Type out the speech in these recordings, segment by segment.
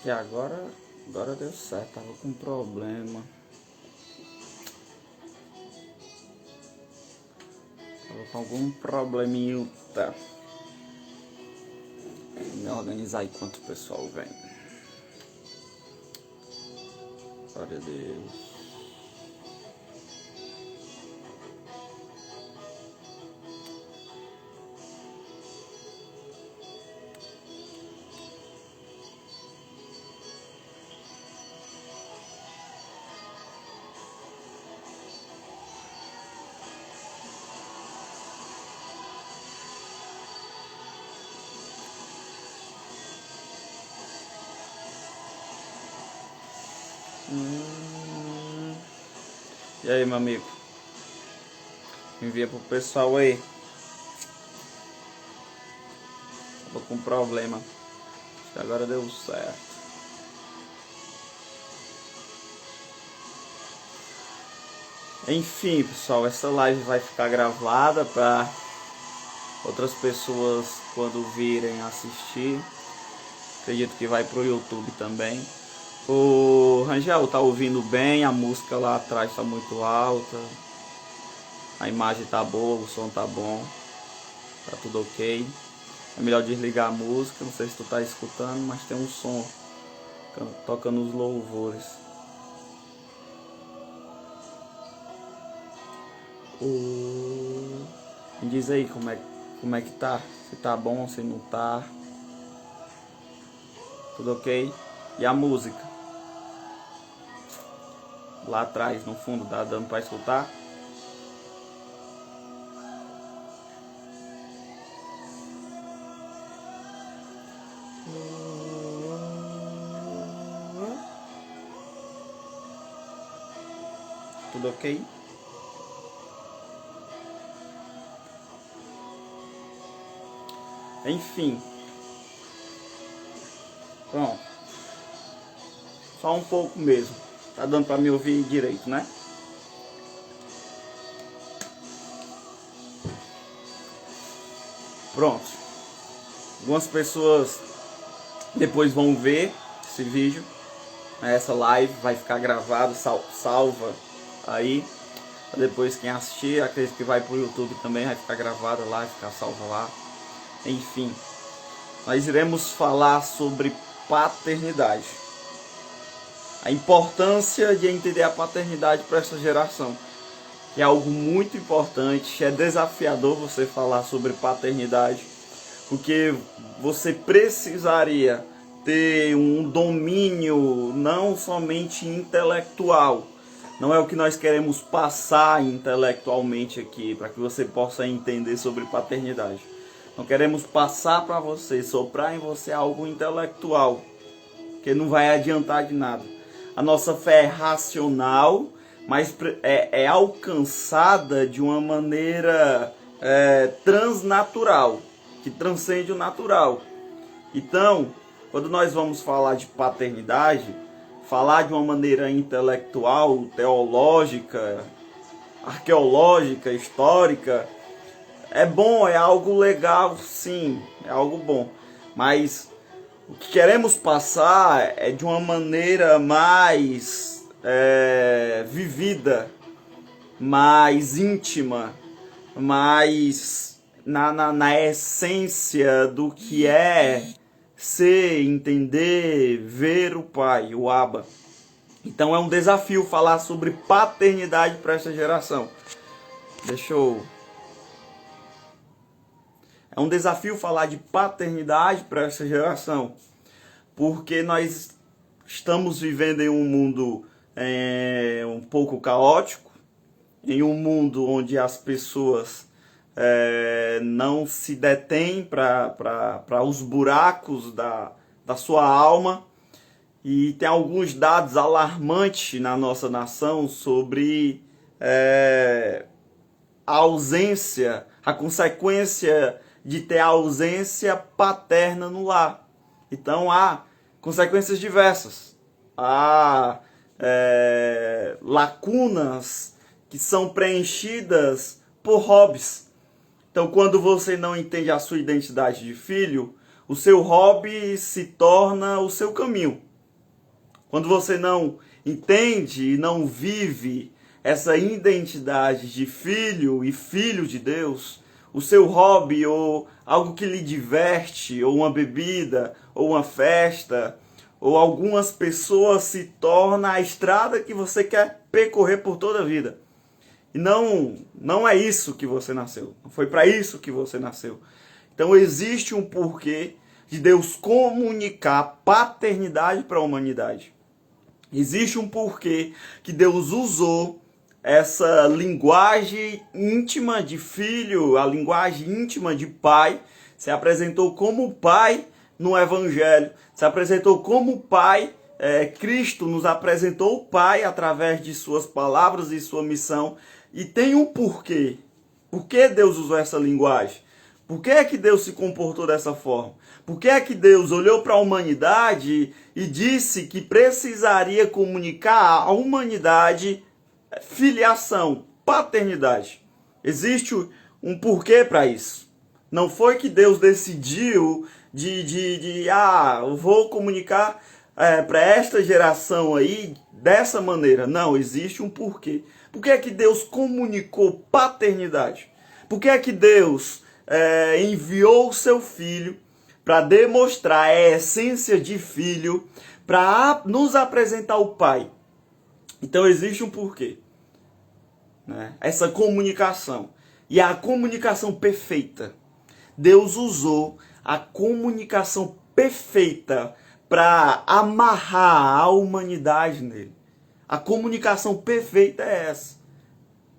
E agora deu certo, tava com problema. Tava com algum probleminha. Tá. Vou me organizar enquanto o pessoal vem. Glória a Deus. E aí, meu amigo? Envia pro pessoal aí. Tava com problema. Acho que agora deu certo. Enfim, pessoal, essa live vai ficar gravada para outras pessoas quando virem assistir. Acredito que vai pro YouTube também. O Rangel, tá ouvindo bem? A música lá atrás tá muito alta. A imagem tá boa, o som tá bom. Tá tudo ok. É melhor desligar a música, não sei se tu tá escutando, mas tem um som tocando os louvores. Me diz aí como é que tá. Se tá bom, se não tá. Tudo ok? E a música? Lá atrás, no fundo, tá dando pra escutar? Tudo ok? Enfim. Pronto. Só um pouco mesmo. Tá dando pra me ouvir direito, né? Pronto. Algumas pessoas depois vão ver esse vídeo. Essa live vai ficar gravada, salva aí. Depois quem assistir, acredito que vai pro YouTube também, vai ficar gravada lá, vai ficar salva lá. Enfim, nós iremos falar sobre paternidade. A importância de entender a paternidade para essa geração. É algo muito importante, é desafiador você falar sobre paternidade, porque você precisaria ter um domínio não somente intelectual. Não é o que nós queremos passar intelectualmente aqui, para que você possa entender sobre paternidade. Não queremos passar para você, soprar em você algo intelectual, que não vai adiantar de nada. A nossa fé é racional, mas é alcançada de uma maneira transnatural, que transcende o natural. Então, quando nós vamos falar de paternidade, falar de uma maneira intelectual, teológica, arqueológica, histórica, é bom, é algo legal, sim, é algo bom. Mas o que queremos passar é de uma maneira mais vivida, mais íntima, mais na essência do que é ser, entender, ver o Pai, o Abba. Então é um desafio falar sobre paternidade para essa geração. É um desafio falar de paternidade para essa geração, porque nós estamos vivendo em um mundo um pouco caótico, em um mundo onde as pessoas não se detêm para os buracos da sua alma, e tem alguns dados alarmantes na nossa nação sobre a ausência, a consequência de ter a ausência paterna no lar. Então há consequências diversas. Há lacunas que são preenchidas por hobbies. Então, quando você não entende a sua identidade de filho, o seu hobby se torna o seu caminho. quando você não entende e não vive essa identidade de filho e filho de Deus, o seu hobby ou algo que lhe diverte, ou uma bebida, ou uma festa, ou algumas pessoas se torna a estrada que você quer percorrer por toda a vida. E não é isso que você nasceu. Não foi para isso que você nasceu. Então existe um porquê de Deus comunicar paternidade para a humanidade. Existe um porquê que Deus usou essa linguagem íntima de filho, a linguagem íntima de pai, se apresentou como pai no Evangelho, se apresentou como pai, Cristo nos apresentou o Pai através de suas palavras e sua missão, e tem um porquê. Por que Deus usou essa linguagem? Por que é que Deus se comportou dessa forma? Por que é que Deus olhou para a humanidade e disse que precisaria comunicar à humanidade filiação, paternidade? Existe um porquê para isso. Não foi que Deus decidiu eu vou comunicar para esta geração aí dessa maneira. Não, existe um porquê. Por que é que Deus comunicou paternidade? Por que é que Deus enviou o seu filho para demonstrar a essência de filho, para nos apresentar o Pai? Então existe um porquê, né? Essa comunicação. E a comunicação perfeita. Deus usou a comunicação perfeita para amarrar a humanidade nele. A comunicação perfeita é essa.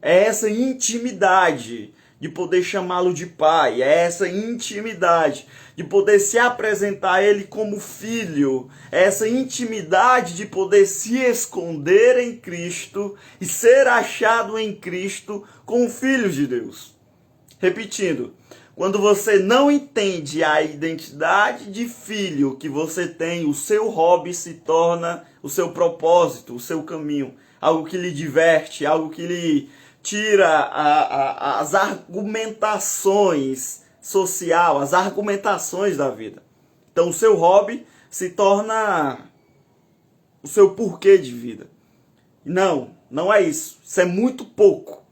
É essa intimidade de poder chamá-lo de pai. É essa intimidade de poder se apresentar a ele como filho. É essa intimidade de poder se esconder em Cristo e ser achado em Cristo como filho de Deus. Repetindo, quando você não entende a identidade de filho que você tem, o seu hobby se torna o seu propósito, o seu caminho. Algo que lhe diverte, algo que lhe tira as argumentações sociais, as argumentações da vida. Então o seu hobby se torna o seu porquê de vida. Não é isso. Isso é muito pouco.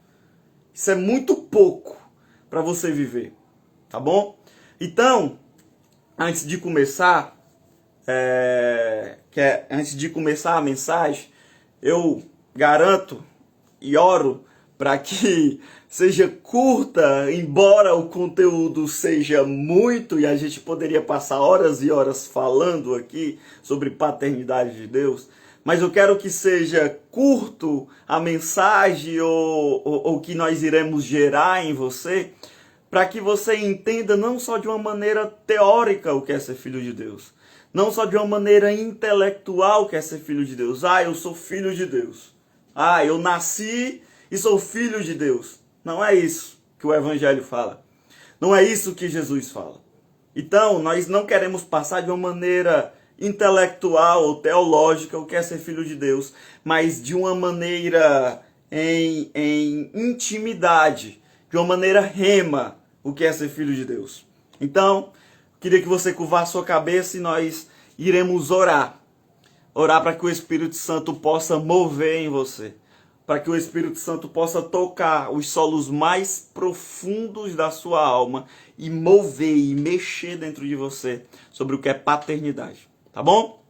Isso é muito pouco para você viver. Tá bom? Então, antes de começar a mensagem, eu garanto e oro para que seja curta, embora o conteúdo seja muito, e a gente poderia passar horas e horas falando aqui sobre paternidade de Deus, mas eu quero que seja curto a mensagem ou que nós iremos gerar em você, para que você entenda não só de uma maneira teórica o que é ser filho de Deus, não só de uma maneira intelectual o que é ser filho de Deus. Eu sou filho de Deus. Eu nasci e sou filho de Deus. Não é isso que o Evangelho fala. Não é isso que Jesus fala. Então, nós não queremos passar de uma maneira intelectual ou teológica o que é ser filho de Deus, mas de uma maneira em intimidade, de uma maneira rema, o que é ser filho de Deus. Então, queria que você curvasse sua cabeça e nós iremos orar. Orar para que o Espírito Santo possa mover em você. Para que o Espírito Santo possa tocar os solos mais profundos da sua alma e mover e mexer dentro de você sobre o que é paternidade. Tá bom?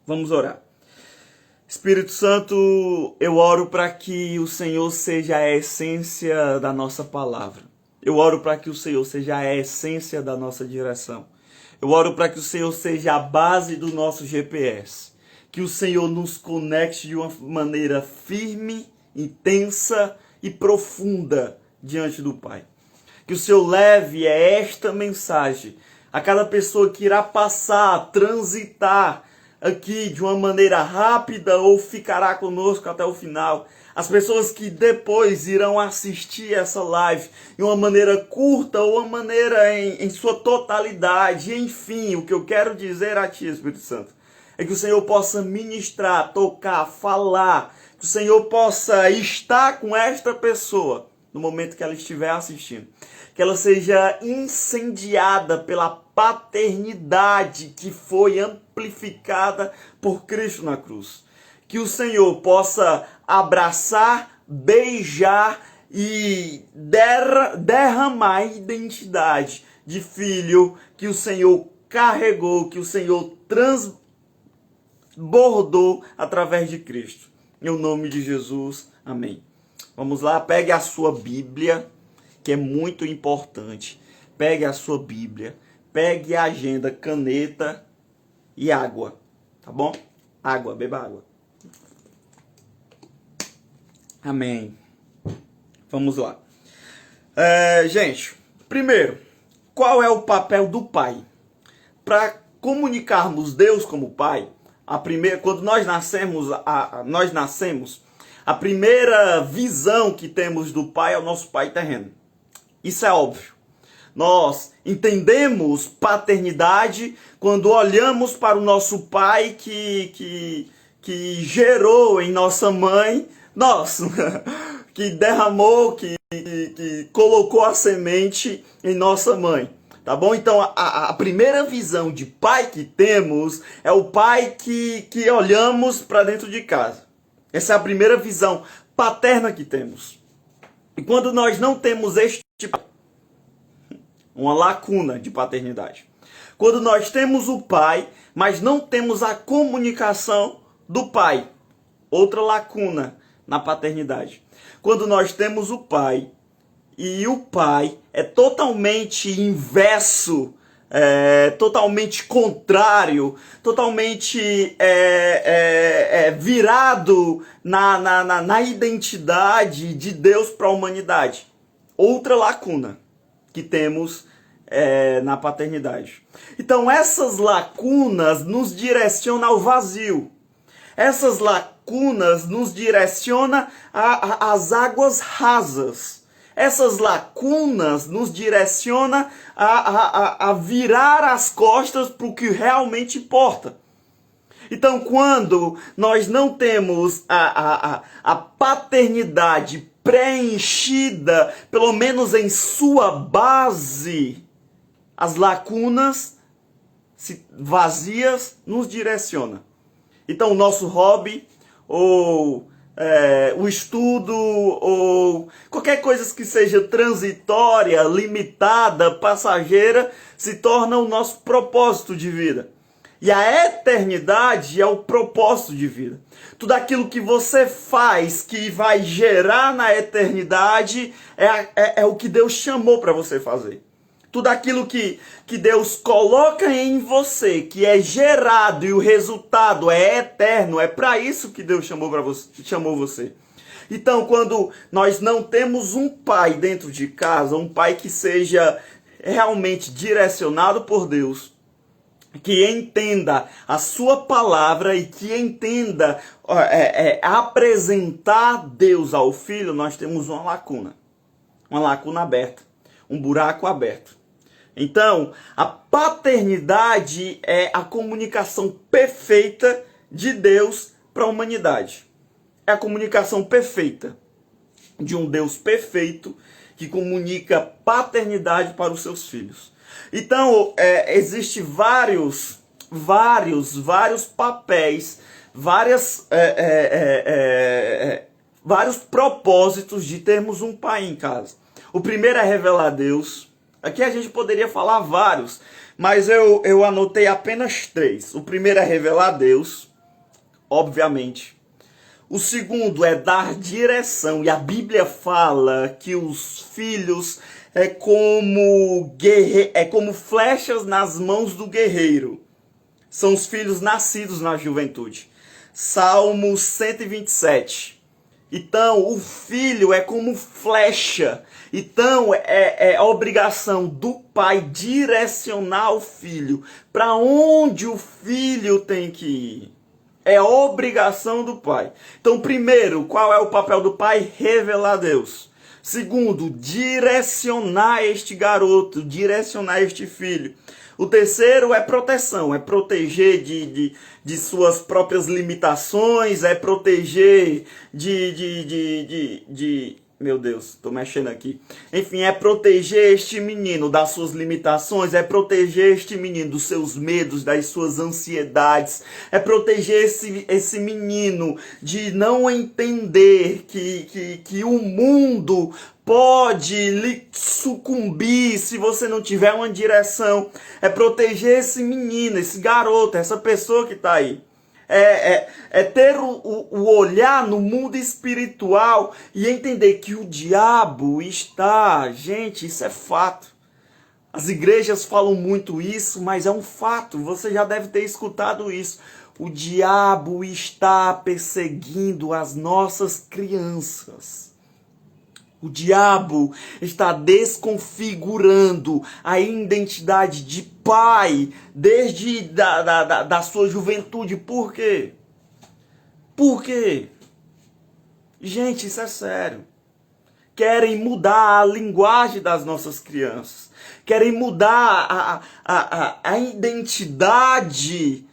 Vamos orar. Espírito Santo, eu oro para que o Senhor seja a essência da nossa palavra. Eu oro para que o Senhor seja a essência da nossa direção. Eu oro para que o Senhor seja a base do nosso GPS. Que o Senhor nos conecte de uma maneira firme, intensa e profunda diante do Pai. Que o Senhor leve esta mensagem a cada pessoa que irá passar, transitar aqui de uma maneira rápida ou ficará conosco até o final. As pessoas que depois irão assistir essa live de uma maneira curta ou uma maneira em sua totalidade. Enfim, o que eu quero dizer a Ti, Espírito Santo, é que o Senhor possa ministrar, tocar, falar. Que o Senhor possa estar com esta pessoa no momento que ela estiver assistindo. Que ela seja incendiada pela paternidade que foi amplificada por Cristo na cruz. Que o Senhor possa abraçar, beijar e derramar a identidade de filho que o Senhor carregou, que o Senhor transbordou através de Cristo. Em nome de Jesus, amém. Vamos lá, pegue a sua Bíblia, que é muito importante. Pegue a sua Bíblia, pegue a agenda, caneta e água, tá bom? Água, beba água. Amém. Vamos lá. Gente, primeiro, qual é o papel do pai? Para comunicarmos Deus como pai, quando nós nascemos, a primeira visão que temos do pai é o nosso pai terreno. Isso é óbvio. Nós entendemos paternidade quando olhamos para o nosso pai que gerou em nossa mãe, que derramou, que colocou a semente em nossa mãe. Tá bom? Então a primeira visão de pai que temos é o pai que olhamos para dentro de casa. Essa é a primeira visão paterna que temos. E quando nós não temos uma lacuna de paternidade. Quando nós temos o pai, mas não temos a comunicação do pai. Outra lacuna na paternidade. Quando nós temos o pai, e o pai é totalmente inverso, totalmente contrário, totalmente virado na identidade de Deus para a humanidade. Outra lacuna que temos na paternidade. Então essas lacunas nos direcionam ao vazio. Essas lacunas nos direcionam às águas rasas. Essas lacunas nos direcionam a virar as costas para o que realmente importa. Então, quando nós não temos a paternidade preenchida, pelo menos em sua base, as lacunas vazias nos direcionam. Então, o nosso hobby, ou o estudo, ou qualquer coisa que seja transitória, limitada, passageira, se torna o nosso propósito de vida. E a eternidade é o propósito de vida. Tudo aquilo que você faz que vai gerar na eternidade é o que Deus chamou para você fazer. Tudo aquilo que Deus coloca em você, que é gerado e o resultado é eterno, é para isso que Deus chamou você. Então, quando nós não temos um pai dentro de casa, um pai que seja realmente direcionado por Deus, que entenda a sua palavra e que entenda apresentar Deus ao filho, nós temos uma lacuna aberta, um buraco aberto. Então, a paternidade é a comunicação perfeita de Deus para a humanidade. É a comunicação perfeita de um Deus perfeito que comunica paternidade para os seus filhos. Então, existem vários papéis, vários propósitos de termos um pai em casa. O primeiro é revelar a Deus. Aqui a gente poderia falar vários, mas eu anotei apenas 3. O primeiro é revelar a Deus, obviamente. O segundo é dar direção, e a Bíblia fala que os filhos é como flechas nas mãos do guerreiro. São os filhos nascidos na juventude. Salmo 127. Então, o filho é como flecha. Então, é obrigação do pai direcionar o filho para onde o filho tem que ir. É obrigação do pai. Então, primeiro, qual é o papel do pai? Revelar a Deus. Segundo, direcionar este garoto, direcionar este filho. O terceiro é proteção, é proteger de suas próprias limitações, é proteger Meu Deus, tô mexendo aqui. Enfim, é proteger este menino das suas limitações, é proteger este menino dos seus medos, das suas ansiedades, é proteger esse menino de não entender que o mundo pode lhe sucumbir se você não tiver uma direção. É proteger esse menino, esse garoto, essa pessoa que está aí. É ter o olhar no mundo espiritual e entender que o diabo está... Gente, isso é fato. As igrejas falam muito isso, mas é um fato. Você já deve ter escutado isso. O diabo está perseguindo as nossas crianças. O diabo está desconfigurando a identidade de pai desde da sua juventude. Por quê? Por quê? Gente, isso é sério. Querem mudar a linguagem das nossas crianças. Querem mudar a identidade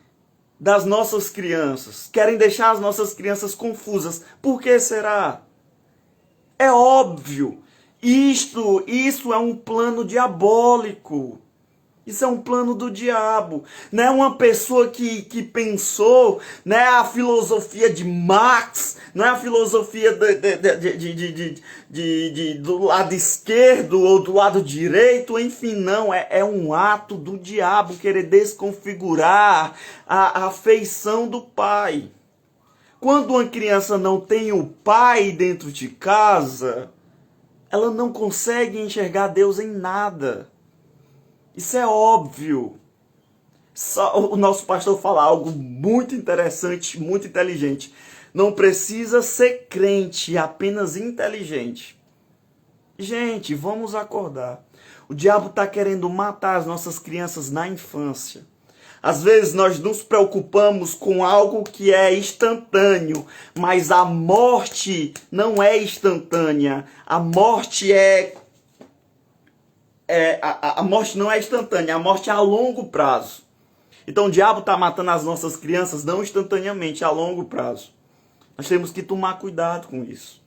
das nossas crianças. Querem deixar as nossas crianças confusas. Por que será? É óbvio, isso é um plano diabólico. Isso é um plano do diabo. Não é uma pessoa que pensou, não é a filosofia de Marx, não é a filosofia do lado esquerdo ou do lado direito, enfim, não. É um ato do diabo querer desconfigurar a afeição do pai. Quando uma criança não tem o pai dentro de casa, ela não consegue enxergar Deus em nada. Isso é óbvio. O nosso pastor fala algo muito interessante, muito inteligente. Não precisa ser crente, apenas inteligente. Gente, vamos acordar. O diabo está querendo matar as nossas crianças na infância. Às vezes nós nos preocupamos com algo que é instantâneo, mas a morte não é instantânea. A morte a morte não é instantânea, a morte é a longo prazo. Então o diabo está matando as nossas crianças não instantaneamente, a longo prazo. Nós temos que tomar cuidado com isso.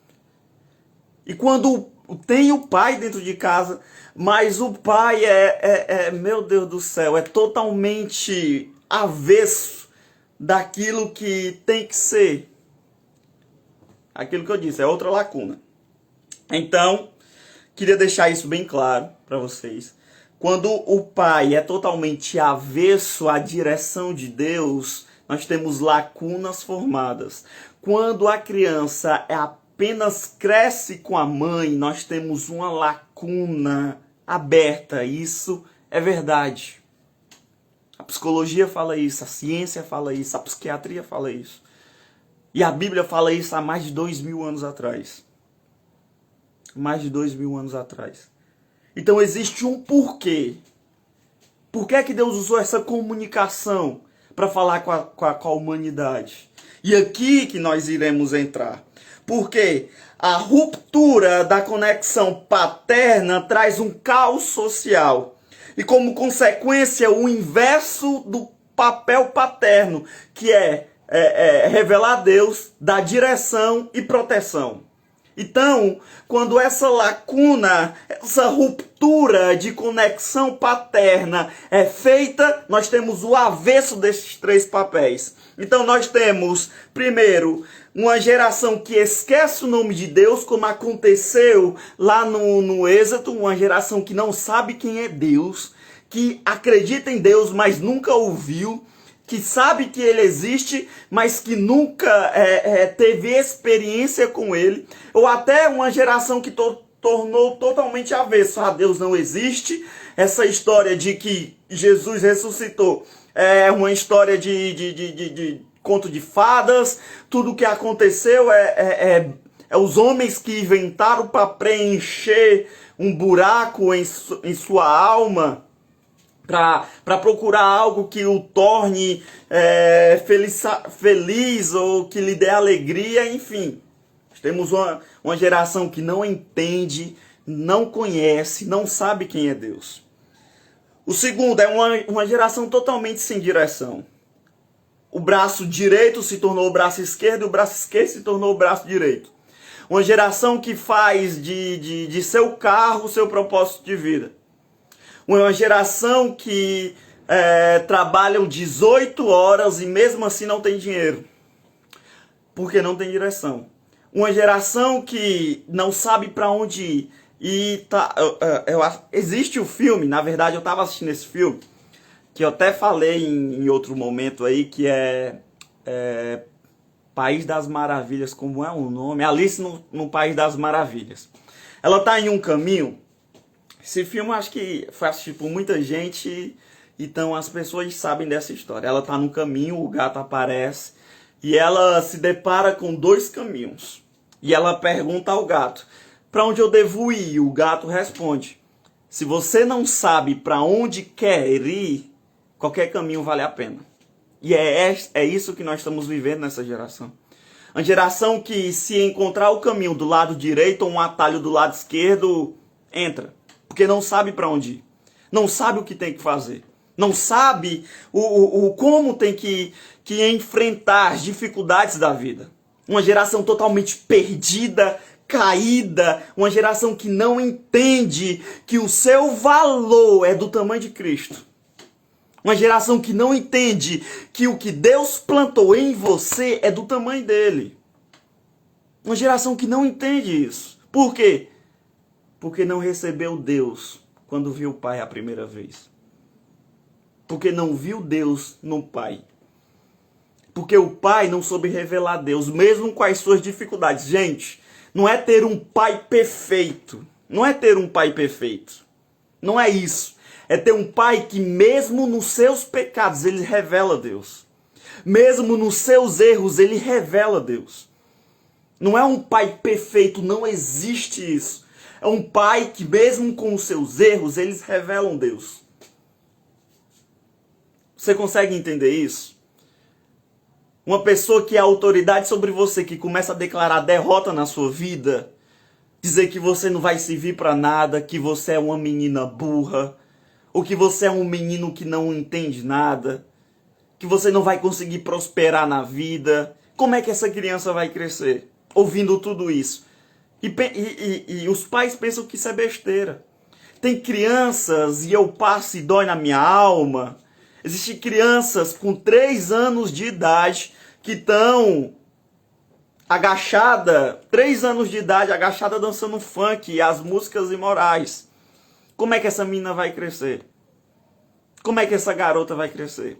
E quando tem o pai dentro de casa, mas o pai meu Deus do céu, é totalmente avesso daquilo que tem que ser. Aquilo que eu disse, é outra lacuna. Então, queria deixar isso bem claro para vocês. Quando o pai é totalmente avesso à direção de Deus, nós temos lacunas formadas. Quando a criança apenas cresce com a mãe, nós temos uma lacuna aberta. Isso é verdade. A psicologia fala isso, a ciência fala isso, a psiquiatria fala isso. E a Bíblia fala isso há mais de 2000 anos atrás. Mais de 2000 anos atrás. Então existe um porquê. Por que é que Deus usou essa comunicação para falar com a humanidade? E aqui que nós iremos entrar. Porque a ruptura da conexão paterna traz um caos social. E como consequência, o inverso do papel paterno, que é revelar a Deus, dar direção e proteção. Então, quando essa lacuna, essa ruptura de conexão paterna é feita, nós temos o avesso desses três papéis. Então nós temos, primeiro, uma geração que esquece o nome de Deus, como aconteceu lá no Êxodo, uma geração que não sabe quem é Deus, que acredita em Deus, mas nunca ouviu, que sabe que ele existe, mas que nunca teve experiência com ele, ou até uma geração que tornou totalmente avesso. Deus não existe, essa história de que Jesus ressuscitou é uma história de conto de fadas, tudo que aconteceu é os homens que inventaram para preencher um buraco em sua alma, para procurar algo que o torne feliz ou que lhe dê alegria, enfim. Temos uma geração que não entende, não conhece, não sabe quem é Deus. O segundo é uma geração totalmente sem direção. O braço direito se tornou o braço esquerdo e o braço esquerdo se tornou o braço direito. Uma geração que faz de seu carro seu propósito de vida. Uma geração que trabalham 18 horas e mesmo assim não tem dinheiro. Porque não tem direção. Uma geração que não sabe para onde ir. E existe o filme, na verdade eu estava assistindo esse filme, que eu até falei em outro momento aí, que é País das Maravilhas, como é o nome? Alice no País das Maravilhas. Ela tá em um caminho. Esse filme eu acho que foi assistido por muita gente, então as pessoas sabem dessa história. Ela tá no caminho, o gato aparece e ela se depara com dois caminhos. E ela pergunta ao gato: para onde eu devo ir? E o gato responde: se você não sabe para onde quer ir, qualquer caminho vale a pena. E é isso que nós estamos vivendo nessa geração. Uma geração que, se encontrar o caminho do lado direito ou um atalho do lado esquerdo, entra. Porque não sabe para onde ir. Não sabe o que tem que fazer. Não sabe como tem que enfrentar as dificuldades da vida. Uma geração totalmente perdida, caída. Uma geração que não entende que o seu valor é do tamanho de Cristo. Uma geração que não entende que o que Deus plantou em você é do tamanho dele. Uma geração que não entende isso. Por quê? Porque não recebeu Deus quando viu o Pai a primeira vez. Porque não viu Deus no Pai. Porque o Pai não soube revelar Deus, mesmo com as suas dificuldades. Gente, não é ter um Pai perfeito. Não é ter um Pai perfeito. Não é isso. É ter um Pai que mesmo nos seus pecados ele revela Deus. Mesmo nos seus erros ele revela Deus. Não é um Pai perfeito, não existe isso. É um Pai que mesmo com os seus erros eles revelam Deus. Você consegue entender isso? Uma pessoa que é autoridade sobre você, que começa a declarar derrota na sua vida, dizer que você não vai servir para nada, que você é uma menina burra, ou que você é um menino que não entende nada, que você não vai conseguir prosperar na vida. Como é que essa criança vai crescer? Ouvindo tudo isso. E os pais pensam que isso é besteira. Tem crianças, e eu passo e dói na minha alma, existem crianças com 3 anos de idade que estão agachada, 3 anos de idade, agachada dançando funk e as músicas imorais. Como é que essa menina vai crescer? Como é que essa garota vai crescer?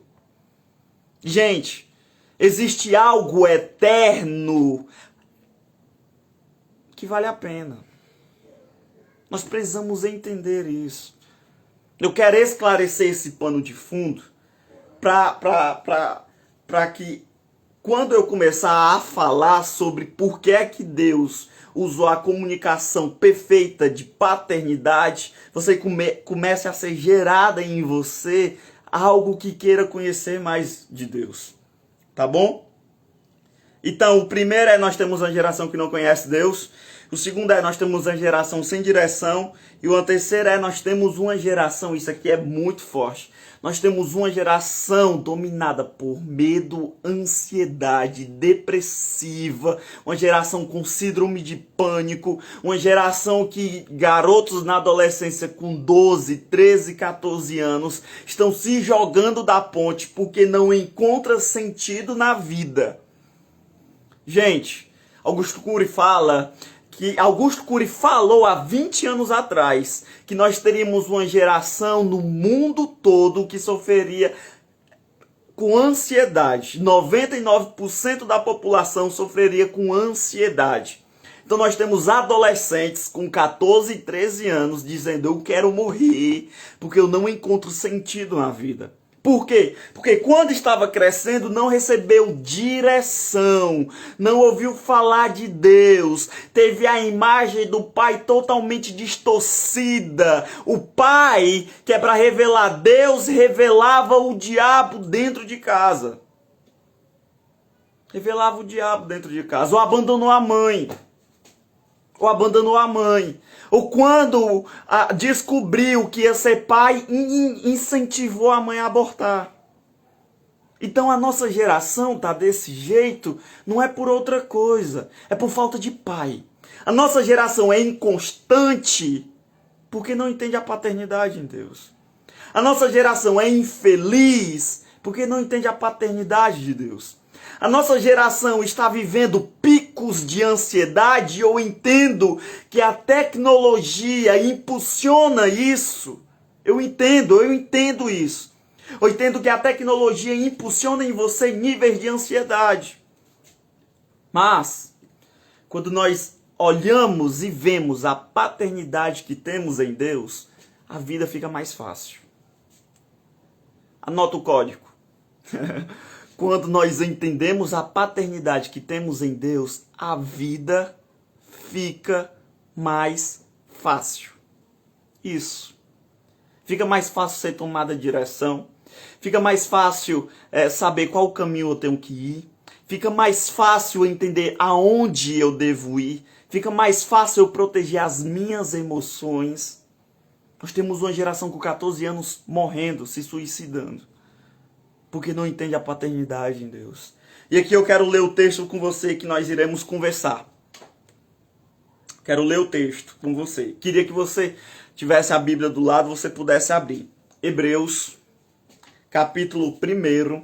Gente, existe algo eterno que vale a pena. Nós precisamos entender isso. Eu quero esclarecer esse pano de fundo para que quando eu começar a falar sobre por que é que Deus usou a comunicação perfeita de paternidade, você comece a ser gerada em você algo que queira conhecer mais de Deus. Tá bom? Então, o primeiro é nós temos uma geração que não conhece Deus. O segundo é nós temos uma geração sem direção. E o terceiro é nós temos uma geração, isso aqui é muito forte. Nós temos uma geração dominada por medo, ansiedade, depressiva. Uma geração com síndrome de pânico. Uma geração que garotos na adolescência com 12, 13, 14 anos estão se jogando da ponte porque não encontram sentido na vida. Gente, Augusto Cury falou há 20 anos atrás que nós teríamos uma geração no mundo todo que sofreria com ansiedade. 99% da população sofreria com ansiedade. Então nós temos adolescentes com 14 e 13 anos dizendo: eu quero morrer porque eu não encontro sentido na vida. Por quê? Porque quando estava crescendo não recebeu direção, não ouviu falar de Deus, teve a imagem do pai totalmente distorcida. O pai, que é para revelar Deus, revelava o diabo dentro de casa. Revelava o diabo dentro de casa, ou abandonou a mãe. Ou quando descobriu que ia ser pai, incentivou a mãe a abortar. Então a nossa geração tá desse jeito, não é por outra coisa, é por falta de pai. A nossa geração é inconstante porque não entende a paternidade em Deus. A nossa geração é infeliz porque não entende a paternidade de Deus. A nossa geração está vivendo picos de ansiedade e eu entendo que a tecnologia impulsiona isso. Eu entendo isso. Eu entendo que a tecnologia impulsiona em você níveis de ansiedade. Mas, quando nós olhamos e vemos a paternidade que temos em Deus, a vida fica mais fácil. Anota o código. Quando nós entendemos a paternidade que temos em Deus, a vida fica mais fácil. Isso. Fica mais fácil ser tomada direção. Fica mais fácil saber qual caminho eu tenho que ir. Fica mais fácil entender aonde eu devo ir. Fica mais fácil eu proteger as minhas emoções. Nós temos uma geração com 14 anos morrendo, se suicidando. Porque não entende a paternidade em Deus. E aqui eu quero ler o texto com você que nós iremos conversar. Quero ler o texto com você. Queria que você tivesse a Bíblia do lado, você pudesse abrir. Hebreus, capítulo 1,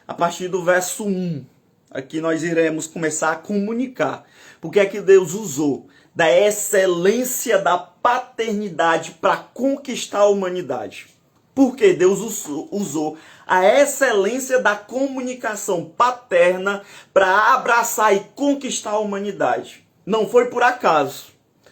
a partir do verso 1. Aqui nós iremos começar a comunicar. Porque é que Deus usou da excelência da paternidade para conquistar a humanidade. Porque Deus usou a excelência da comunicação paterna para abraçar e conquistar a humanidade. Não foi por acaso.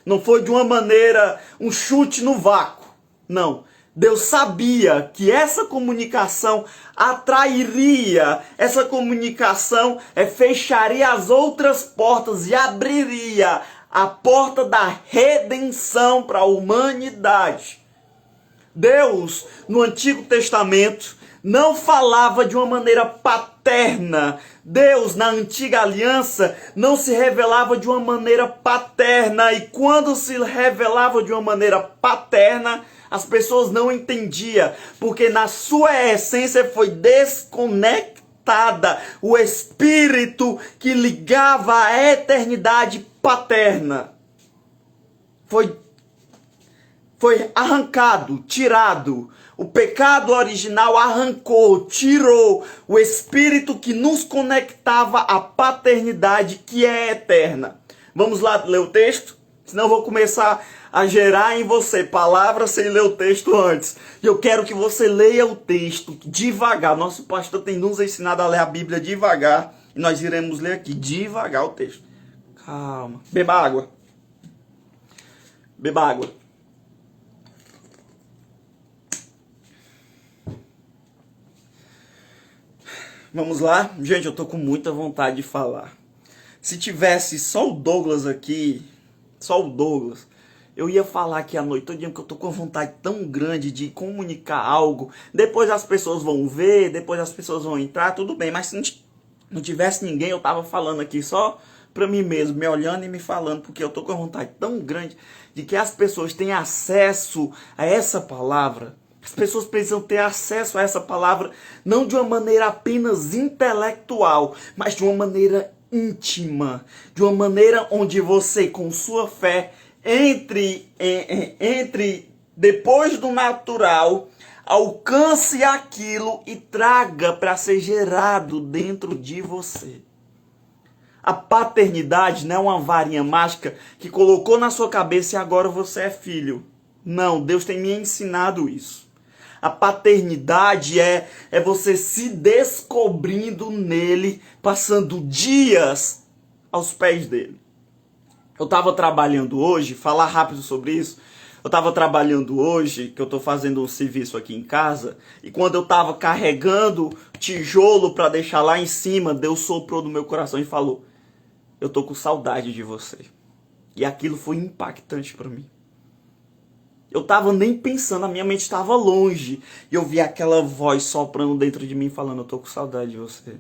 Não foi de uma maneira, um chute no vácuo. Não. Deus sabia que essa comunicação atrairia, essa comunicação fecharia as outras portas e abriria a porta da redenção para a humanidade. Deus, no Antigo Testamento, não falava de uma maneira paterna. Deus, na Antiga Aliança, não se revelava de uma maneira paterna. E quando se revelava de uma maneira paterna, as pessoas não entendiam, porque na sua essência foi desconectada o espírito que ligava a eternidade paterna. Foi arrancado, tirado. O pecado original arrancou, tirou o espírito que nos conectava à paternidade que é eterna. Vamos lá ler o texto? Senão eu vou começar a gerar em você palavras sem ler o texto antes. E eu quero que você leia o texto devagar. Nosso pastor tem nos ensinado a ler a Bíblia devagar. E nós iremos ler aqui devagar o texto. Calma. Beba água. Beba água. Vamos lá? Gente, eu tô com muita vontade de falar. Se tivesse só o Douglas aqui, eu ia falar aqui a noite todinha, porque eu tô com vontade tão grande de comunicar algo. Depois as pessoas vão ver, depois as pessoas vão entrar, tudo bem. Mas se não tivesse ninguém, eu tava falando aqui só pra mim mesmo, me olhando e me falando, porque eu tô com vontade tão grande de que as pessoas tenham acesso a essa palavra. As pessoas precisam ter acesso a essa palavra, não de uma maneira apenas intelectual, mas de uma maneira íntima, de uma maneira onde você, com sua fé, entre depois do natural, alcance aquilo e traga para ser gerado dentro de você. A paternidade não é uma varinha mágica que colocou na sua cabeça e agora você é filho. Não, Deus tem me ensinado isso. A paternidade é você se descobrindo nele, passando dias aos pés dele. Eu estava trabalhando hoje, falar rápido sobre isso, eu estava trabalhando hoje, que eu estou fazendo um serviço aqui em casa, e quando eu estava carregando tijolo para deixar lá em cima, Deus soprou no meu coração e falou, eu estou com saudade de você. E aquilo foi impactante para mim. Eu estava nem pensando, a minha mente estava longe. E eu vi aquela voz soprando dentro de mim, falando, eu estou com saudade de você.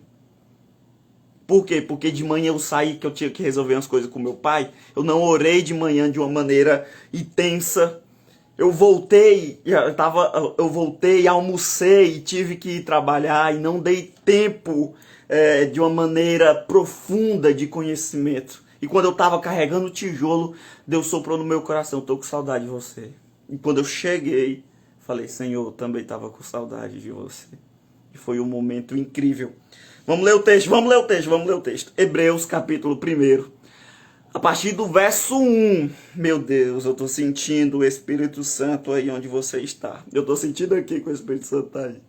Por quê? Porque de manhã eu saí, que eu tinha que resolver umas coisas com meu pai. Eu não orei de manhã de uma maneira intensa. Eu voltei, almocei e tive que ir trabalhar. E não dei tempo de uma maneira profunda de conhecimento. E quando eu estava carregando o tijolo, Deus soprou no meu coração, estou com saudade de você. E quando eu cheguei, falei, Senhor, eu também estava com saudade de você. E foi um momento incrível. Vamos ler o texto. Hebreus, capítulo 1. A partir do verso 1. Meu Deus, eu estou sentindo o Espírito Santo aí onde você está. Eu estou sentindo aqui que o Espírito Santo está aí.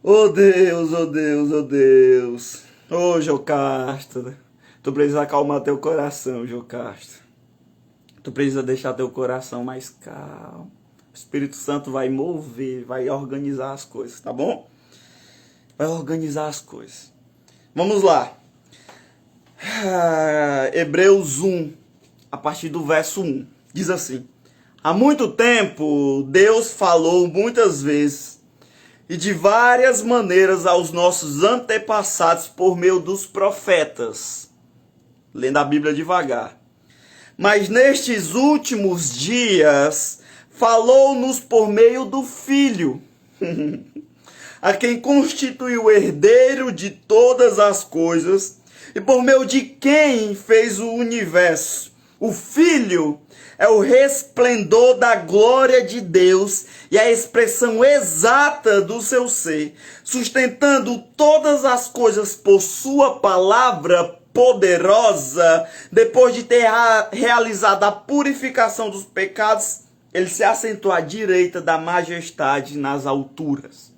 Oh Deus, oh Deus, oh Deus. Oh Jocasta. Tu precisa acalmar teu coração, Jocasta. Tu precisa deixar teu coração mais calmo. O Espírito Santo vai mover, vai organizar as coisas, tá bom? Vai organizar as coisas. Vamos lá. Hebreus 1, a partir do verso 1. Diz assim: há muito tempo Deus falou muitas vezes e de várias maneiras aos nossos antepassados por meio dos profetas. Lendo a Bíblia devagar. Mas nestes últimos dias falou-nos por meio do Filho, a quem constituiu o herdeiro de todas as coisas e por meio de quem fez o universo. O Filho é o resplendor da glória de Deus e a expressão exata do seu ser, sustentando todas as coisas por sua palavra poderosa. Depois de ter realizado a purificação dos pecados, ele se assentou à direita da majestade nas alturas.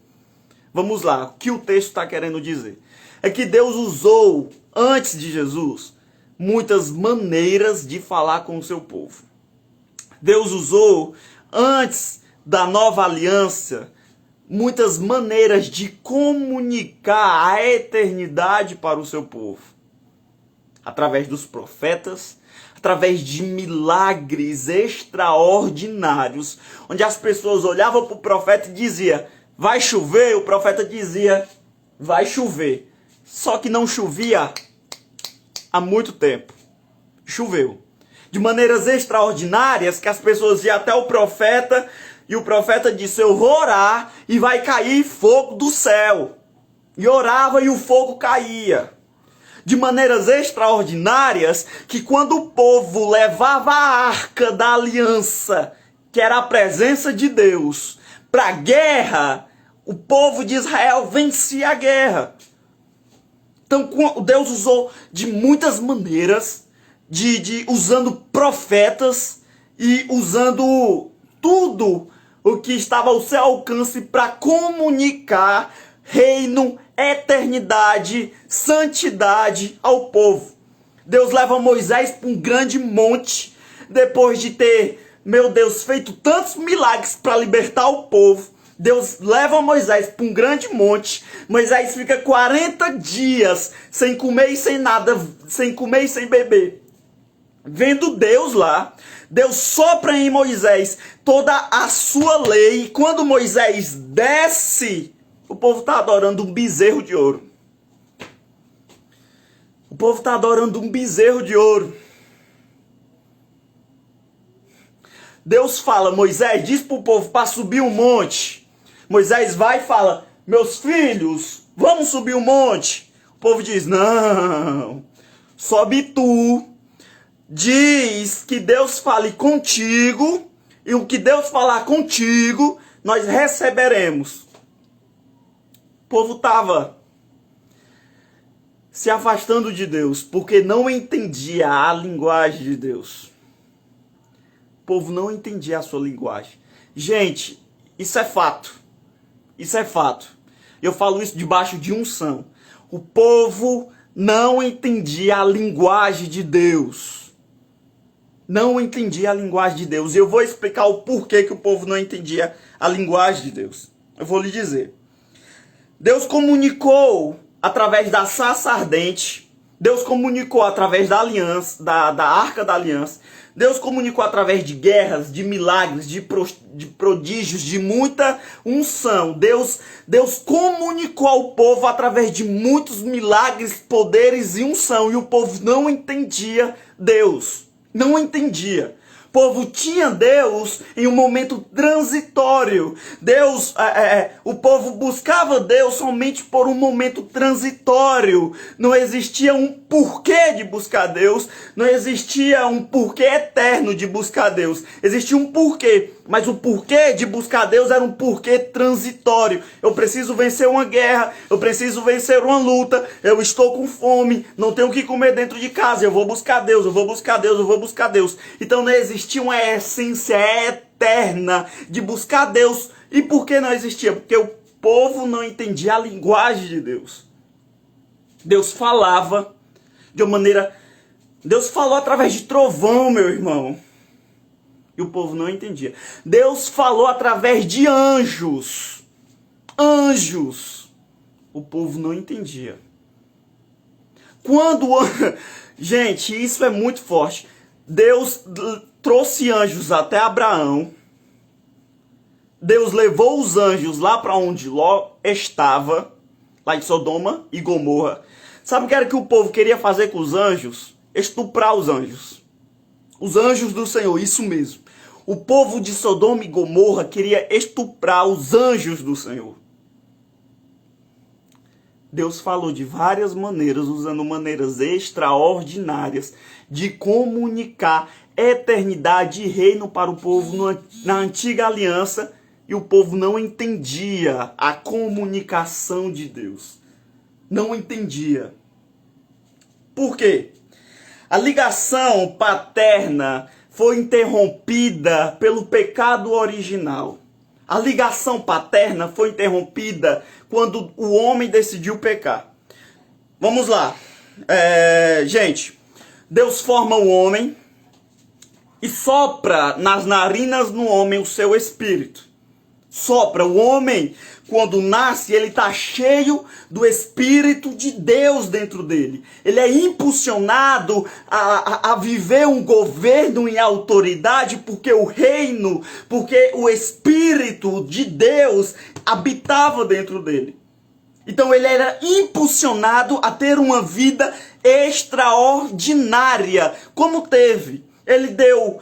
Vamos lá, o que o texto está querendo dizer? É que Deus usou, antes de Jesus, muitas maneiras de falar com o seu povo. Deus usou, antes da nova aliança, muitas maneiras de comunicar a eternidade para o seu povo. Através dos profetas, através de milagres extraordinários, onde as pessoas olhavam para o profeta e diziam, vai chover? O profeta dizia, vai chover. Só que não chovia há muito tempo. Choveu. De maneiras extraordinárias, que as pessoas iam até o profeta, e o profeta disse, eu vou orar e vai cair fogo do céu. E orava e o fogo caía. De maneiras extraordinárias, que quando o povo levava a arca da aliança, que era a presença de Deus, para a guerra, o povo de Israel vencia a guerra. Então Deus usou de muitas maneiras, usando profetas e usando tudo o que estava ao seu alcance para comunicar reino, eternidade, santidade ao povo. Deus leva Moisés para um grande monte, depois de ter, meu Deus, feito tantos milagres para libertar o povo. Deus leva Moisés para um grande monte. Moisés fica 40 dias sem comer e sem nada, sem comer e sem beber. Vendo Deus lá, Deus sopra em Moisés toda a sua lei. E quando Moisés desce, o povo está adorando um bezerro de ouro. O povo está adorando um bezerro de ouro. Deus fala, Moisés, diz para o povo para subir um monte. Moisés vai e fala, meus filhos, vamos subir um monte. O povo diz, não, sobe tu. Diz que Deus fale contigo, e o que Deus falar contigo, nós receberemos. O povo estava se afastando de Deus, porque não entendia a linguagem de Deus. O povo não entendia a sua linguagem. Gente, isso é fato. Isso é fato. Eu falo isso debaixo de unção. O povo não entendia a linguagem de Deus. Não entendia a linguagem de Deus. E eu vou explicar o porquê que o povo não entendia a linguagem de Deus. Eu vou lhe dizer. Deus comunicou através da sarça ardente. Deus comunicou através da aliança, da arca da aliança. Deus comunicou através de guerras, de milagres, de prodígios, de muita unção. Deus comunicou ao povo através de muitos milagres, poderes e unção. E o povo não entendia Deus. Não entendia. povo tinha Deus em um momento transitório. O povo buscava Deus somente por um momento transitório. Não existia um porquê de buscar Deus, não existia um porquê eterno de buscar Deus. Existia um porquê, mas o porquê de buscar Deus era um porquê transitório. Eu preciso vencer uma guerra, eu preciso vencer uma luta, eu estou com fome, não tenho o que comer dentro de casa, eu vou buscar Deus, eu vou buscar Deus, eu vou buscar Deus. Então não existia uma essência eterna de buscar Deus. E por que não existia? Porque o povo não entendia a linguagem de Deus. Deus falava de uma maneira... Deus falou através de trovão, meu irmão. E o povo não entendia. Deus falou através de anjos. Anjos. O povo não entendia. Gente, isso é muito forte. Deus trouxe anjos até Abraão. Deus levou os anjos lá para onde Ló estava, lá em Sodoma e Gomorra. Sabe o que era que o povo queria fazer com os anjos? Estuprar os anjos. Os anjos do Senhor, isso mesmo. O povo de Sodoma e Gomorra queria estuprar os anjos do Senhor. Deus falou de várias maneiras, usando maneiras extraordinárias de comunicar eternidade e reino para o povo na antiga aliança, e o povo não entendia a comunicação de Deus. Não entendia. Por quê? A ligação paterna foi interrompida pelo pecado original. A ligação paterna foi interrompida quando o homem decidiu pecar. Vamos lá. Gente, Deus forma o homem e sopra nas narinas no homem o seu espírito. Sopra. O homem, quando nasce, ele está cheio do Espírito de Deus dentro dele. Ele é impulsionado a viver um governo em autoridade porque o Espírito de Deus habitava dentro dele. Então ele era impulsionado a ter uma vida extraordinária, como teve. Ele deu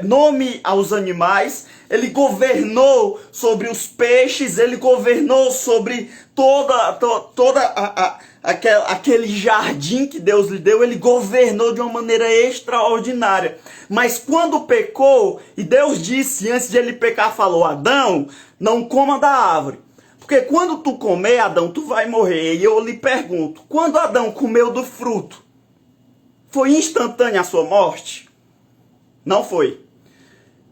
nome aos animais, ele governou sobre os peixes, ele governou sobre aquele jardim que Deus lhe deu, ele governou de uma maneira extraordinária. Mas quando pecou, e Deus disse, antes de ele pecar, falou: Adão, não coma da árvore. Porque quando tu comer, Adão, tu vai morrer. E eu lhe pergunto, quando Adão comeu do fruto, foi instantânea a sua morte? Não foi.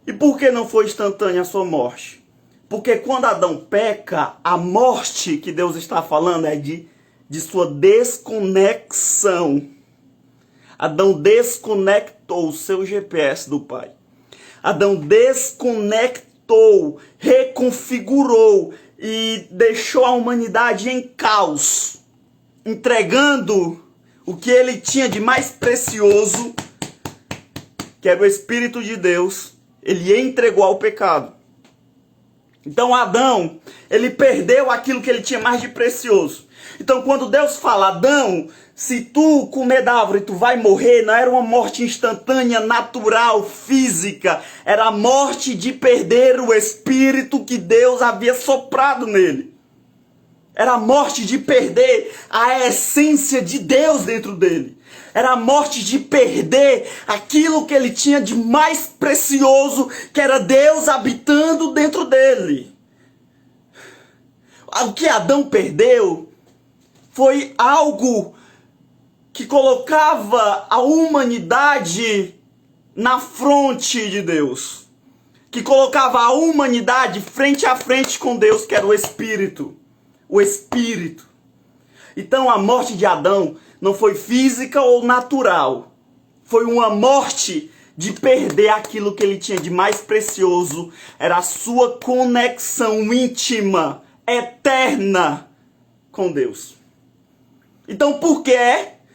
E por que não foi instantânea a sua morte? Porque quando Adão peca, a morte que Deus está falando é de sua desconexão. Adão desconectou o seu GPS do Pai. Adão desconectou, reconfigurou e deixou a humanidade em caos, entregando o que ele tinha de mais precioso, que era o Espírito de Deus, ele entregou ao pecado. Então Adão, ele perdeu aquilo que ele tinha mais de precioso. Então quando Deus fala: Adão, se tu comer da árvore, tu vai morrer, não era uma morte instantânea, natural, física. Era a morte de perder o Espírito que Deus havia soprado nele. Era a morte de perder a essência de Deus dentro dele. Era a morte de perder aquilo que ele tinha de mais precioso, que era Deus habitando dentro dele. O que Adão perdeu foi algo que colocava a humanidade na fronte de Deus. Que colocava a humanidade frente a frente com Deus, que era o Espírito. O Espírito. Então a morte de Adão não foi física ou natural. Foi uma morte de perder aquilo que ele tinha de mais precioso. Era a sua conexão íntima, eterna com Deus. Então por que?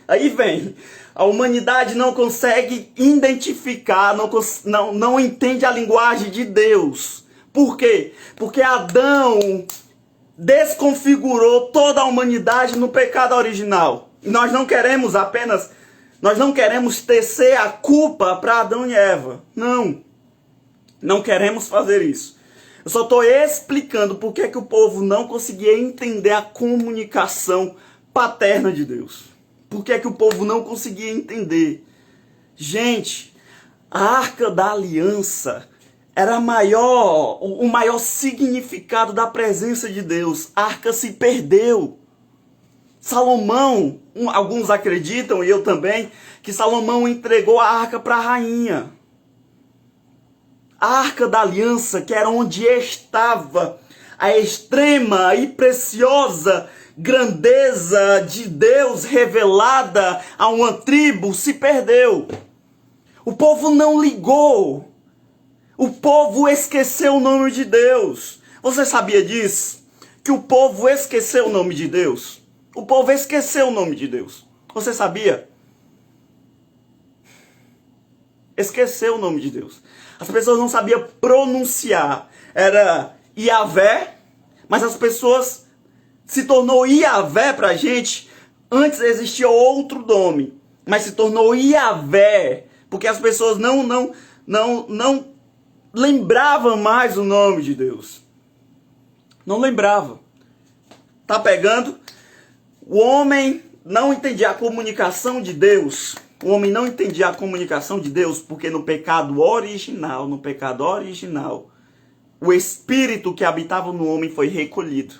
Aí vem. A humanidade não consegue identificar, não entende a linguagem de Deus. Por quê? Porque Adão desconfigurou toda a humanidade no pecado original. E nós não queremos apenas Nós não queremos tecer a culpa para Adão e Eva. Não queremos fazer isso. Eu só estou explicando por que o povo não conseguia entender a comunicação paterna de Deus. Por que o povo não conseguia entender? Gente, a Arca da Aliança era o maior significado da presença de Deus. A arca se perdeu. Salomão, alguns acreditam, e eu também, que Salomão entregou a arca para a rainha. A Arca da Aliança, que era onde estava a extrema e preciosa grandeza de Deus revelada a uma tribo, se perdeu. O povo não ligou. O povo esqueceu o nome de Deus. Você sabia disso? Que o povo esqueceu o nome de Deus? O povo esqueceu o nome de Deus. Você sabia? Esqueceu o nome de Deus. As pessoas não sabiam pronunciar. Era Iavé, mas as pessoas se tornou Iavé pra gente. Antes existia outro nome, mas se tornou Iavé, porque as pessoas não lembravam mais o nome de Deus. Não lembrava. Tá pegando? O homem não entendia a comunicação de Deus. O homem não entendia a comunicação de Deus porque no pecado original, o espírito que habitava no homem foi recolhido.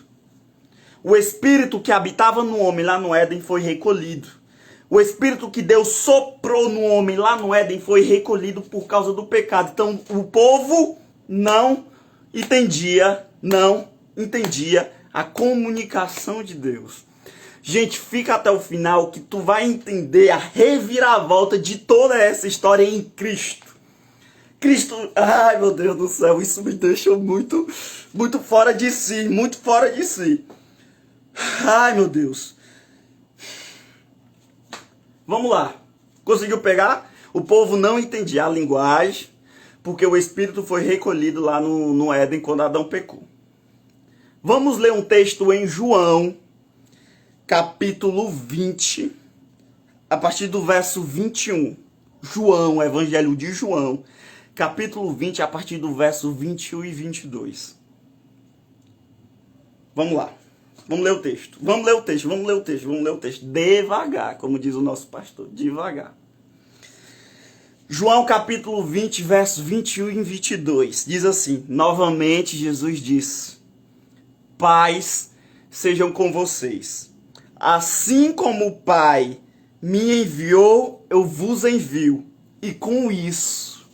O espírito que habitava no homem lá no Éden foi recolhido. O espírito que Deus soprou no homem lá no Éden foi recolhido por causa do pecado. Então o povo não entendia a comunicação de Deus. Gente, fica até o final que tu vai entender a reviravolta de toda essa história em Cristo. Cristo, ai meu Deus do céu, isso me deixa muito fora de si, Ai meu Deus. Vamos lá. Conseguiu pegar? O povo não entendia a linguagem, porque o Espírito foi recolhido lá no Éden quando Adão pecou. Vamos ler um texto em João, capítulo 20, a partir do verso 21. João, Evangelho de João, capítulo 20, a partir do verso 21 e 22. Vamos lá. Vamos ler o texto. Devagar, como diz o nosso pastor. Devagar. João capítulo 20, versos 21 e 22. Diz assim: novamente Jesus disse: paz sejam com vocês. Assim como o Pai me enviou, eu vos envio. E com isso,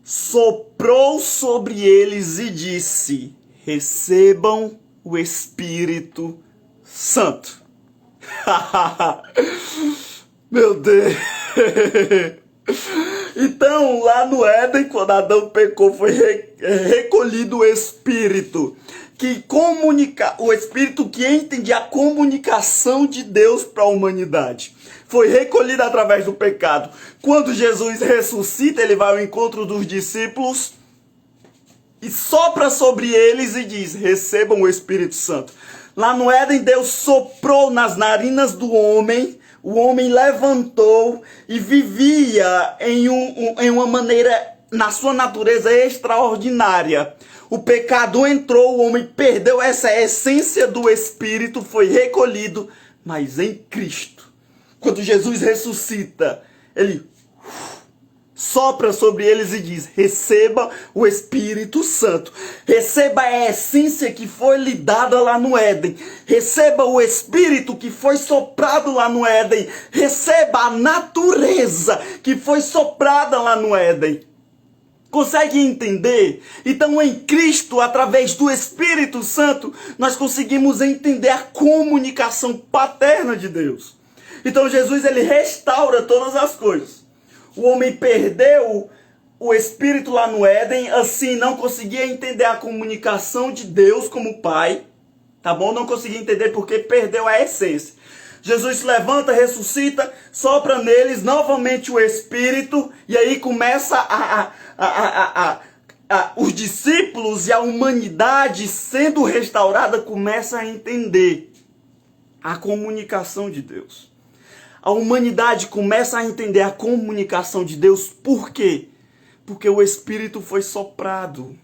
soprou sobre eles e disse: recebam o Espírito Santo. Meu Deus. Então, lá no Éden, quando Adão pecou, foi recolhido o Espírito o Espírito que entendia a comunicação de Deus para a humanidade. Foi recolhido através do pecado. Quando Jesus ressuscita, ele vai ao encontro dos discípulos e sopra sobre eles e diz: recebam o Espírito Santo. Lá no Éden, Deus soprou nas narinas do homem. O homem levantou e vivia em uma maneira, na sua natureza, extraordinária. O pecado entrou, o homem perdeu essa essência do Espírito, foi recolhido. Mas em Cristo, quando Jesus ressuscita, ele sopra sobre eles e diz: receba o Espírito Santo. Receba a essência que foi lhe dada lá no Éden. Receba o Espírito que foi soprado lá no Éden. Receba a natureza que foi soprada lá no Éden. Consegue entender? Então em Cristo, através do Espírito Santo, nós conseguimos entender a comunicação paterna de Deus. Então Jesus, ele restaura todas as coisas. O homem perdeu o Espírito lá no Éden, assim não conseguia entender a comunicação de Deus como Pai, tá bom? Não conseguia entender porque perdeu a essência. Jesus se levanta, ressuscita, sopra neles novamente o Espírito, e aí começa os discípulos e a humanidade sendo restaurada começa a entender a comunicação de Deus. a humanidade começa a entender a comunicação de Deus. Por quê? Porque o Espírito foi soprado.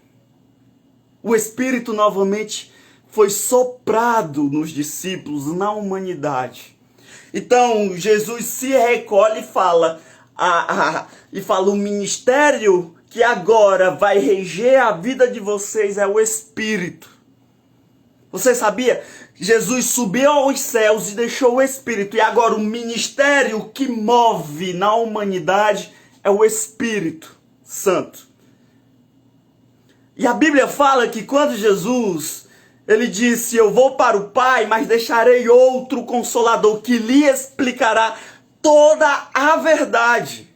O Espírito novamente foi soprado nos discípulos, na humanidade. Então, Jesus se recolhe e fala, o ministério que agora vai reger a vida de vocês é o Espírito. Você sabia? Jesus subiu aos céus e deixou o Espírito. E agora o ministério que move na humanidade é o Espírito Santo. E a Bíblia fala que quando Jesus, ele disse, eu vou para o Pai, mas deixarei outro Consolador que lhe explicará toda a verdade.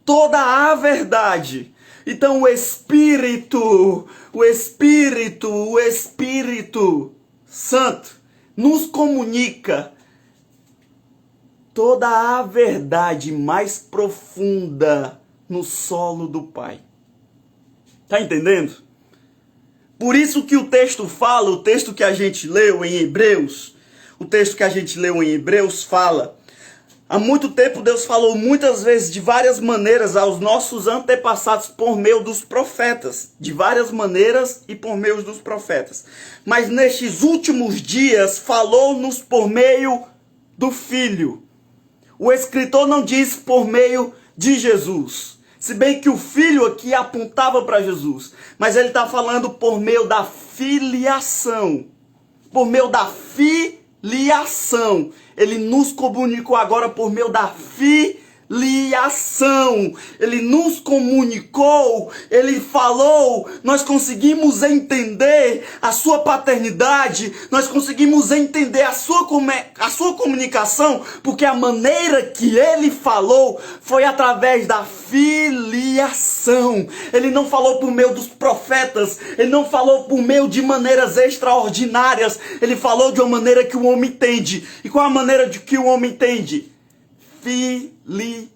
Toda a verdade. Então o Espírito Santo nos comunica toda a verdade mais profunda no solo do Pai. Tá entendendo? Por isso que o texto fala, o texto que a gente leu em Hebreus, fala, há muito tempo Deus falou muitas vezes, de várias maneiras, aos nossos antepassados por meio dos profetas. De várias maneiras e por meio dos profetas. Mas nestes últimos dias, falou-nos por meio do Filho. O escritor não diz por meio de Jesus. Se bem que o Filho aqui apontava para Jesus. Mas ele está falando por meio da filiação. Por meio da filiação. Ele nos comunicou agora por meio da filiação. Ele nos comunicou, ele falou, nós conseguimos entender a sua paternidade, nós conseguimos entender a sua comunicação, porque a maneira que ele falou foi através da filiação. Ele não falou por meio dos profetas, ele não falou por meio de maneiras extraordinárias, ele falou de uma maneira que o homem entende. E qual a maneira de que o homem entende? Filiação.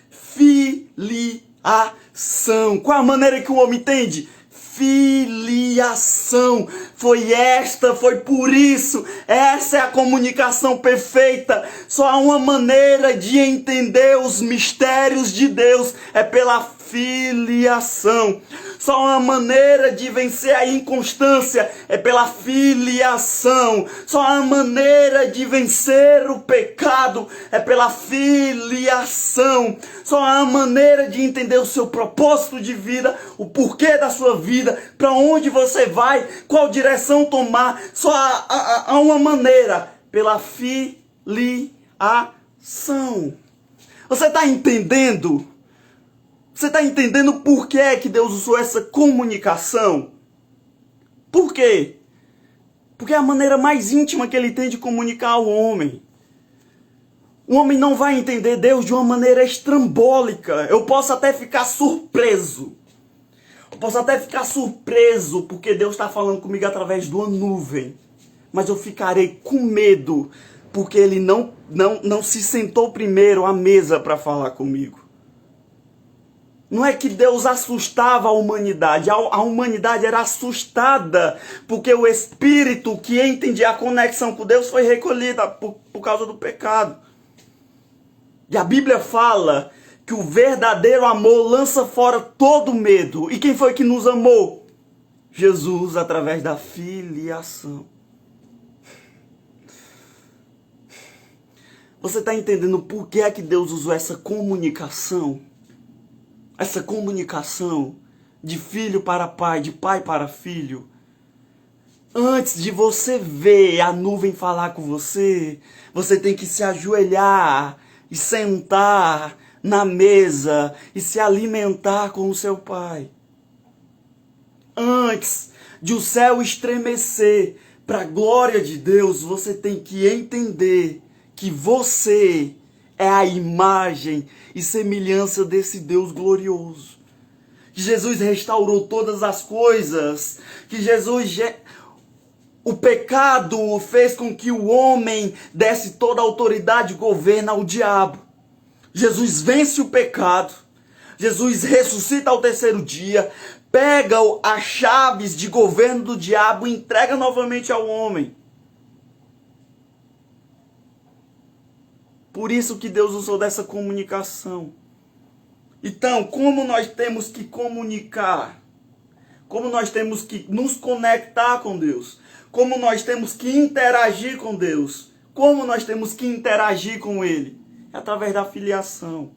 Filiação. Qual a maneira que o homem entende? Filiação. Foi por isso. Essa é a comunicação perfeita. Só há uma maneira de entender os mistérios de Deus. É pela filiação. Só uma maneira de vencer a inconstância é pela filiação. Só uma maneira de vencer o pecado é pela filiação. Só uma maneira de entender o seu propósito de vida, o porquê da sua vida, para onde você vai, qual direção tomar. Só há uma maneira, pela filiação. Você está entendendo? Você está entendendo por que que Deus usou essa comunicação? Por quê? Porque é a maneira mais íntima que ele tem de comunicar ao homem. O homem não vai entender Deus de uma maneira estrambólica. Eu posso até ficar surpreso. Porque Deus está falando comigo através de uma nuvem. Mas eu ficarei com medo porque ele não se sentou primeiro à mesa para falar comigo. Não é que Deus assustava a humanidade. A humanidade era assustada porque o Espírito que entendia a conexão com Deus foi recolhido por causa do pecado. E a Bíblia fala que o verdadeiro amor lança fora todo medo. E quem foi que nos amou? Jesus, através da filiação. Você está entendendo por que é que Deus usou essa comunicação? Essa comunicação de filho para pai, de pai para filho. Antes de você ver a nuvem falar com você, você tem que se ajoelhar e sentar na mesa e se alimentar com o seu pai. Antes de o céu estremecer para a glória de Deus, você tem que entender que você é a imagem e semelhança desse Deus glorioso. Que Jesus restaurou todas as coisas. Que o pecado fez com que o homem desse toda a autoridade e governo ao diabo. Jesus vence o pecado. Jesus ressuscita ao terceiro dia. Pega as chaves de governo do diabo e entrega novamente ao homem. Por isso que Deus usou dessa comunicação. Então, como nós temos que comunicar? Como nós temos que nos conectar com Deus? Como nós temos que interagir com Deus? Como nós temos que interagir com Ele? É através da filiação.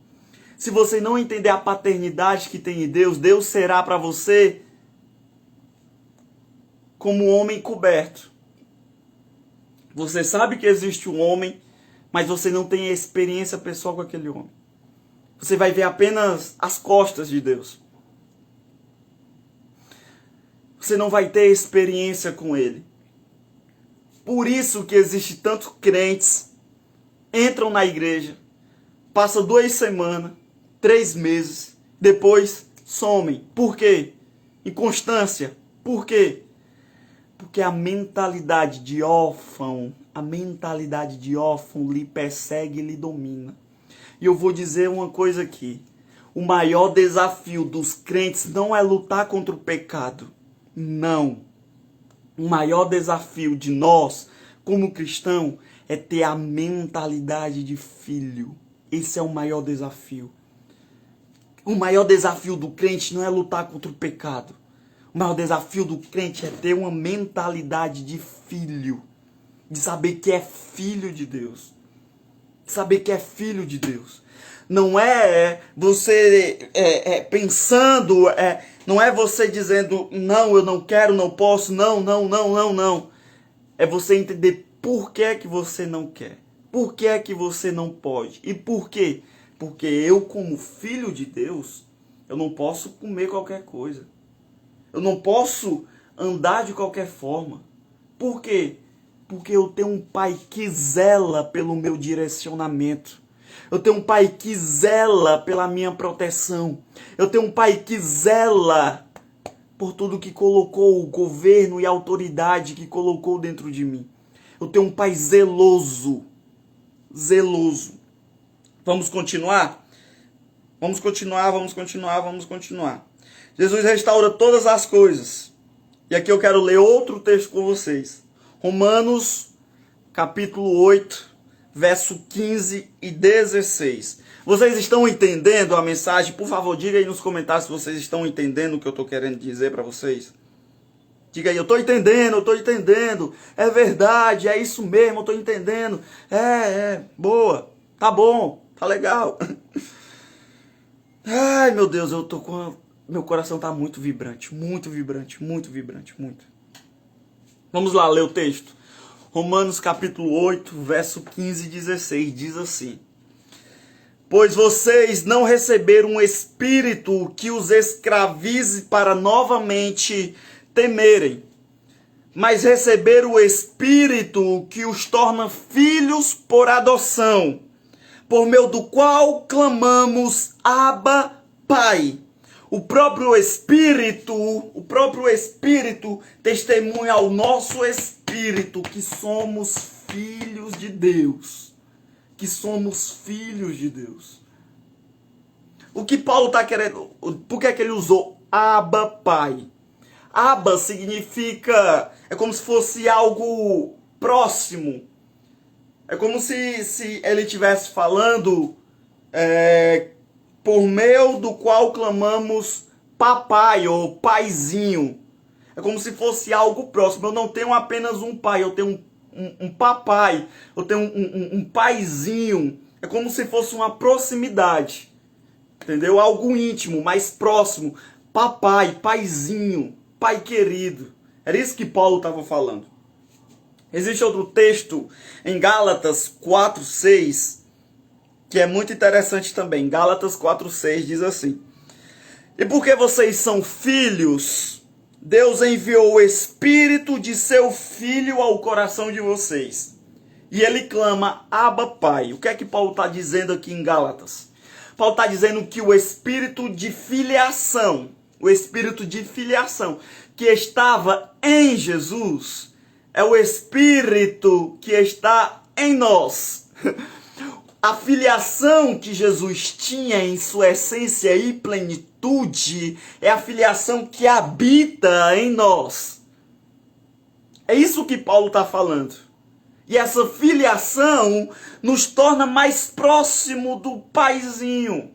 Se você não entender a paternidade que tem em Deus, Deus será para você como um homem coberto. Você sabe que existe um homem, mas você não tem experiência pessoal com aquele homem. Você vai ver apenas as costas de Deus. Você não vai ter experiência com Ele. Por isso que existe tantos crentes, entram na igreja, passam 2 semanas, 3 meses, depois somem. Por quê? Inconstância. Por quê? Porque a mentalidade de órfão lhe persegue e lhe domina. E eu vou dizer uma coisa aqui. O maior desafio dos crentes não é lutar contra o pecado. Não. O maior desafio de nós, como cristão, é ter a mentalidade de filho. Esse é o maior desafio. O maior desafio do crente não é lutar contra o pecado. O maior desafio do crente é ter uma mentalidade de filho. De saber que é filho de Deus. Saber que é filho de Deus. Não é você pensando, não é você dizendo, não, eu não quero, não posso, não. É você entender por que é que você não quer. Por que é que você não pode. E por quê? Porque eu, como filho de Deus, eu não posso comer qualquer coisa. Eu não posso andar de qualquer forma. Por quê? Porque eu tenho um pai que zela pelo meu direcionamento. Eu tenho um pai que zela pela minha proteção. Eu tenho um pai que zela por tudo que colocou o governo e a autoridade que colocou dentro de mim. Eu tenho um pai zeloso. Zeloso. Vamos continuar? Vamos continuar. Jesus restaura todas as coisas. E aqui eu quero ler outro texto com vocês. Romanos, capítulo 8, verso 15 e 16. Vocês estão entendendo a mensagem? Por favor, diga aí nos comentários se vocês estão entendendo o que eu estou querendo dizer para vocês. Diga aí, eu estou entendendo. É verdade, é isso mesmo, eu estou entendendo. Boa, tá bom, tá legal. Ai, meu Deus, eu tô com... Meu coração tá muito vibrante. Vamos lá ler o texto. Romanos capítulo 8, verso 15 e 16, diz assim: Pois vocês não receberam um espírito que os escravize para novamente temerem, mas receberam o espírito que os torna filhos por adoção, por meio do qual clamamos, Abba, Pai. O próprio Espírito testemunha ao nosso espírito que somos filhos de Deus. O que Paulo está querendo... Por que é que ele usou Abba, Pai? Abba significa... É como se fosse algo próximo. É como se ele estivesse falando... por meio do qual clamamos papai ou paizinho. É como se fosse algo próximo. Eu não tenho apenas um pai, eu tenho um papai, eu tenho um paizinho. É como se fosse uma proximidade, entendeu? Algo íntimo, mais próximo. Papai, paizinho, pai querido. Era isso que Paulo estava falando. Existe outro texto em Gálatas 4:6, que é muito interessante também. Gálatas 4:6 diz assim: E porque vocês são filhos, Deus enviou o Espírito de seu Filho ao coração de vocês. E ele clama, Abba, Pai. O que é que Paulo está dizendo aqui em Gálatas? Paulo está dizendo que o Espírito de filiação, que estava em Jesus, é o Espírito que está em nós. A filiação que Jesus tinha em sua essência e plenitude é a filiação que habita em nós. É isso que Paulo está falando. E essa filiação nos torna mais próximo do paizinho.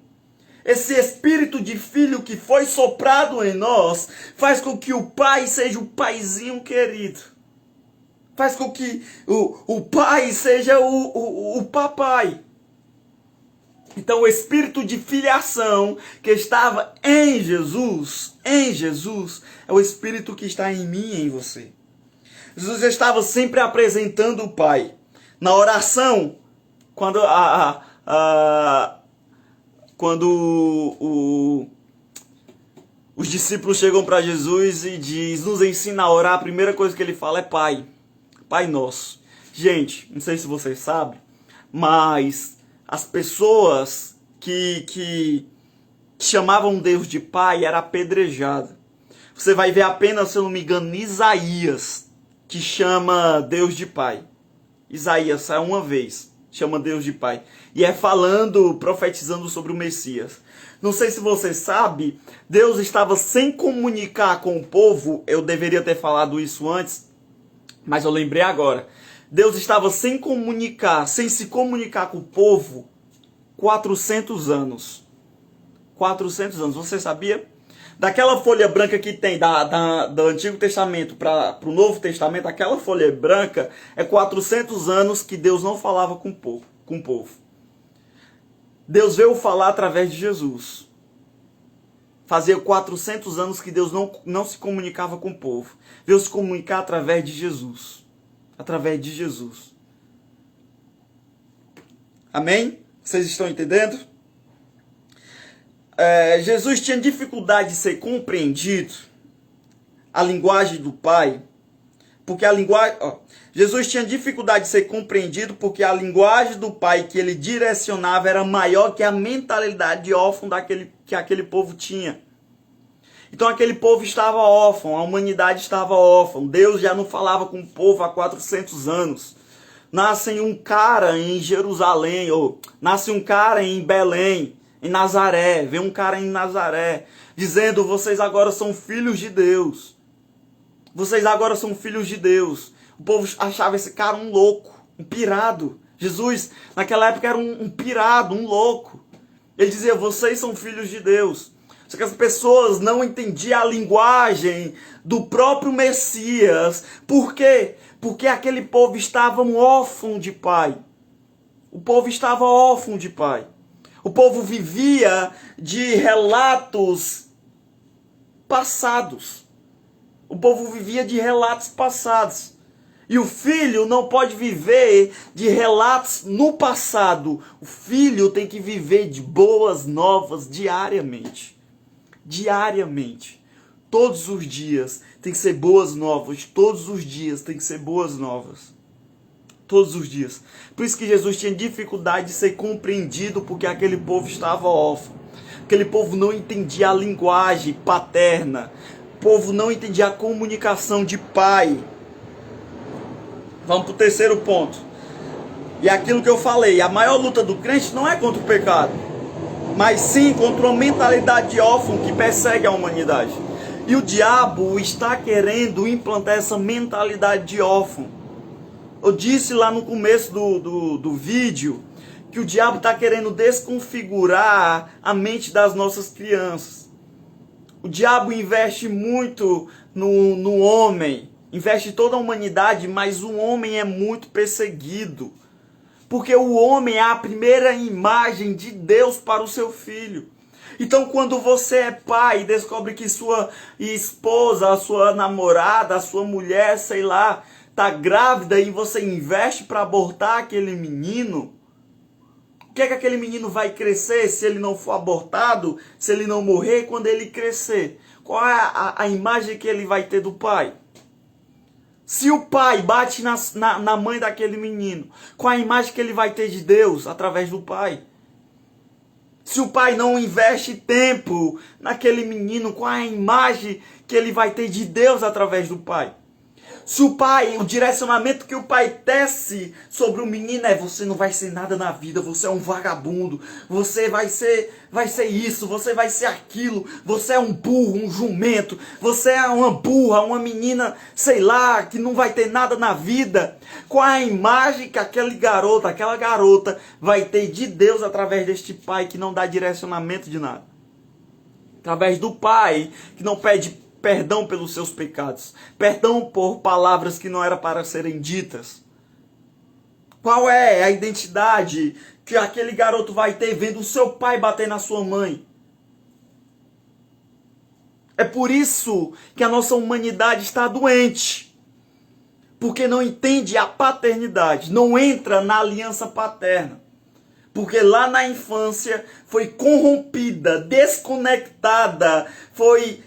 Esse espírito de filho que foi soprado em nós faz com que o pai seja o paizinho querido. Faz com que o pai seja o papai. Então o espírito de filiação que estava em Jesus, é o espírito que está em mim e em você. Jesus estava sempre apresentando o Pai. Na oração, quando os discípulos chegam para Jesus e diz, nos ensina a orar, a primeira coisa que ele fala é Pai. Pai nosso. Gente, não sei se vocês sabem, mas as pessoas que chamavam Deus de Pai era apedrejada. Você vai ver apenas, se eu não me engano, Isaías, que chama Deus de Pai. Isaías sai uma vez, chama Deus de Pai. E é falando, profetizando sobre o Messias. Não sei se você sabe, Deus estava sem comunicar com o povo. Eu deveria ter falado isso antes, mas eu lembrei agora. Deus estava sem se comunicar com o povo 400 anos. 400 anos, você sabia? Daquela folha branca que tem do Antigo Testamento para o Novo Testamento, aquela folha branca é 400 anos que Deus não falava com o povo. Deus veio falar através de Jesus. Fazia 400 anos que Deus não se comunicava com o povo. Veio se comunicar através de Jesus. Através de Jesus. Amém? Vocês estão entendendo? Jesus tinha dificuldade de ser compreendido, a linguagem do Pai, porque Jesus tinha dificuldade de ser compreendido porque a linguagem do Pai que ele direcionava era maior que a mentalidade de órfão que aquele povo tinha. Então aquele povo estava órfão, a humanidade estava órfã, Deus já não falava com o povo há 400 anos. Nasce um cara em Jerusalém, ou nasce um cara em Belém, em Nazaré, vem um cara em Nazaré, dizendo, vocês agora são filhos de Deus. Vocês agora são filhos de Deus. O povo achava esse cara um louco, um pirado. Jesus, naquela época, era um pirado, um louco. Ele dizia, vocês são filhos de Deus. Só que as pessoas não entendiam a linguagem do próprio Messias. Por quê? Porque aquele povo estava órfão de pai. O povo estava órfão de pai. O povo vivia de relatos passados. O povo vivia de relatos passados. E o filho não pode viver de relatos no passado. O filho tem que viver de boas novas diariamente. Diariamente. Todos os dias tem que ser boas novas. Todos os dias tem que ser boas novas. Todos os dias. Por isso que Jesus tinha dificuldade de ser compreendido, porque aquele povo estava órfão. Aquele povo não entendia a linguagem paterna. O povo não entendia a comunicação de pai. Vamos para o terceiro ponto. E aquilo que eu falei, a maior luta do crente não é contra o pecado, mas sim contra uma mentalidade de órfão que persegue a humanidade. E o diabo está querendo implantar essa mentalidade de órfão. Eu disse lá no começo do vídeo que o diabo está querendo desconfigurar a mente das nossas crianças. O diabo investe muito no homem, investe toda a humanidade, mas o homem é muito perseguido. Porque o homem é a primeira imagem de Deus para o seu filho. Então quando você é pai e descobre que sua esposa, a sua namorada, a sua mulher, sei lá, está grávida e você investe para abortar aquele menino, o que é que aquele menino vai crescer se ele não for abortado, se ele não morrer quando ele crescer? Qual é a imagem que ele vai ter do pai? Se o pai bate na mãe daquele menino, qual a imagem que ele vai ter de Deus através do pai? Se o pai não investe tempo naquele menino, qual é a imagem que ele vai ter de Deus através do pai? Se o pai, o direcionamento que o pai tece sobre o menino é: você não vai ser nada na vida, você é um vagabundo, você vai ser isso, você vai ser aquilo, você é um burro, um jumento, você é uma burra, uma menina, sei lá, que não vai ter nada na vida. Qual a imagem que aquela garota vai ter de Deus através deste pai que não dá direcionamento de nada? Através do pai que não pede perdão pelos seus pecados, perdão por palavras que não eram para serem ditas. Qual é a identidade que aquele garoto vai ter vendo o seu pai bater na sua mãe? É por isso que a nossa humanidade está doente. Porque não entende a paternidade, não entra na aliança paterna. Porque lá na infância foi corrompida, desconectada, foi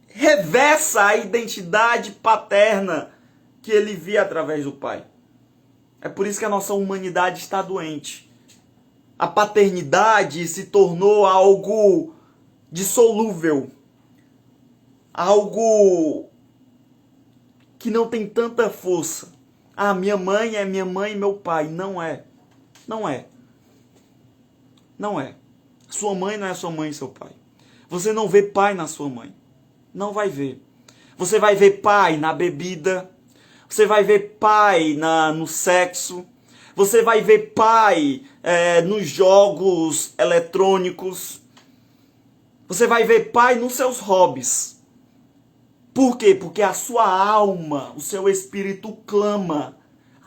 reversa a identidade paterna que ele via através do pai. É por isso que a nossa humanidade está doente. A paternidade se tornou algo dissolúvel, algo que não tem tanta força. Ah, minha mãe é minha mãe e meu pai. Não é. Não é. Não é. Sua mãe não é sua mãe e seu pai. Você não vê pai na sua mãe. Não vai ver. Você vai ver pai na bebida. Você vai ver pai no sexo. Você vai ver pai nos jogos eletrônicos. Você vai ver pai nos seus hobbies. Por quê? Porque a sua alma, o seu espírito clama.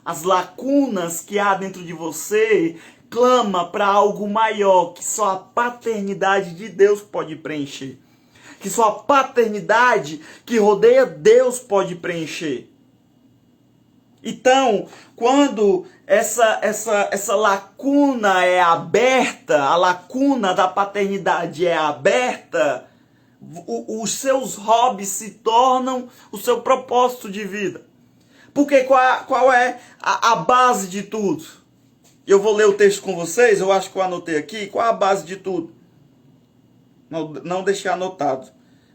As lacunas que há dentro de você clama para algo maior que só a paternidade de Deus pode preencher. Que só a paternidade que rodeia Deus pode preencher. Então, quando essa lacuna é aberta, a lacuna da paternidade é aberta, os seus hobbies se tornam o seu propósito de vida. Porque qual é a base de tudo? Eu vou ler o texto com vocês, eu acho que eu anotei aqui. Qual é a base de tudo? Não deixei anotado.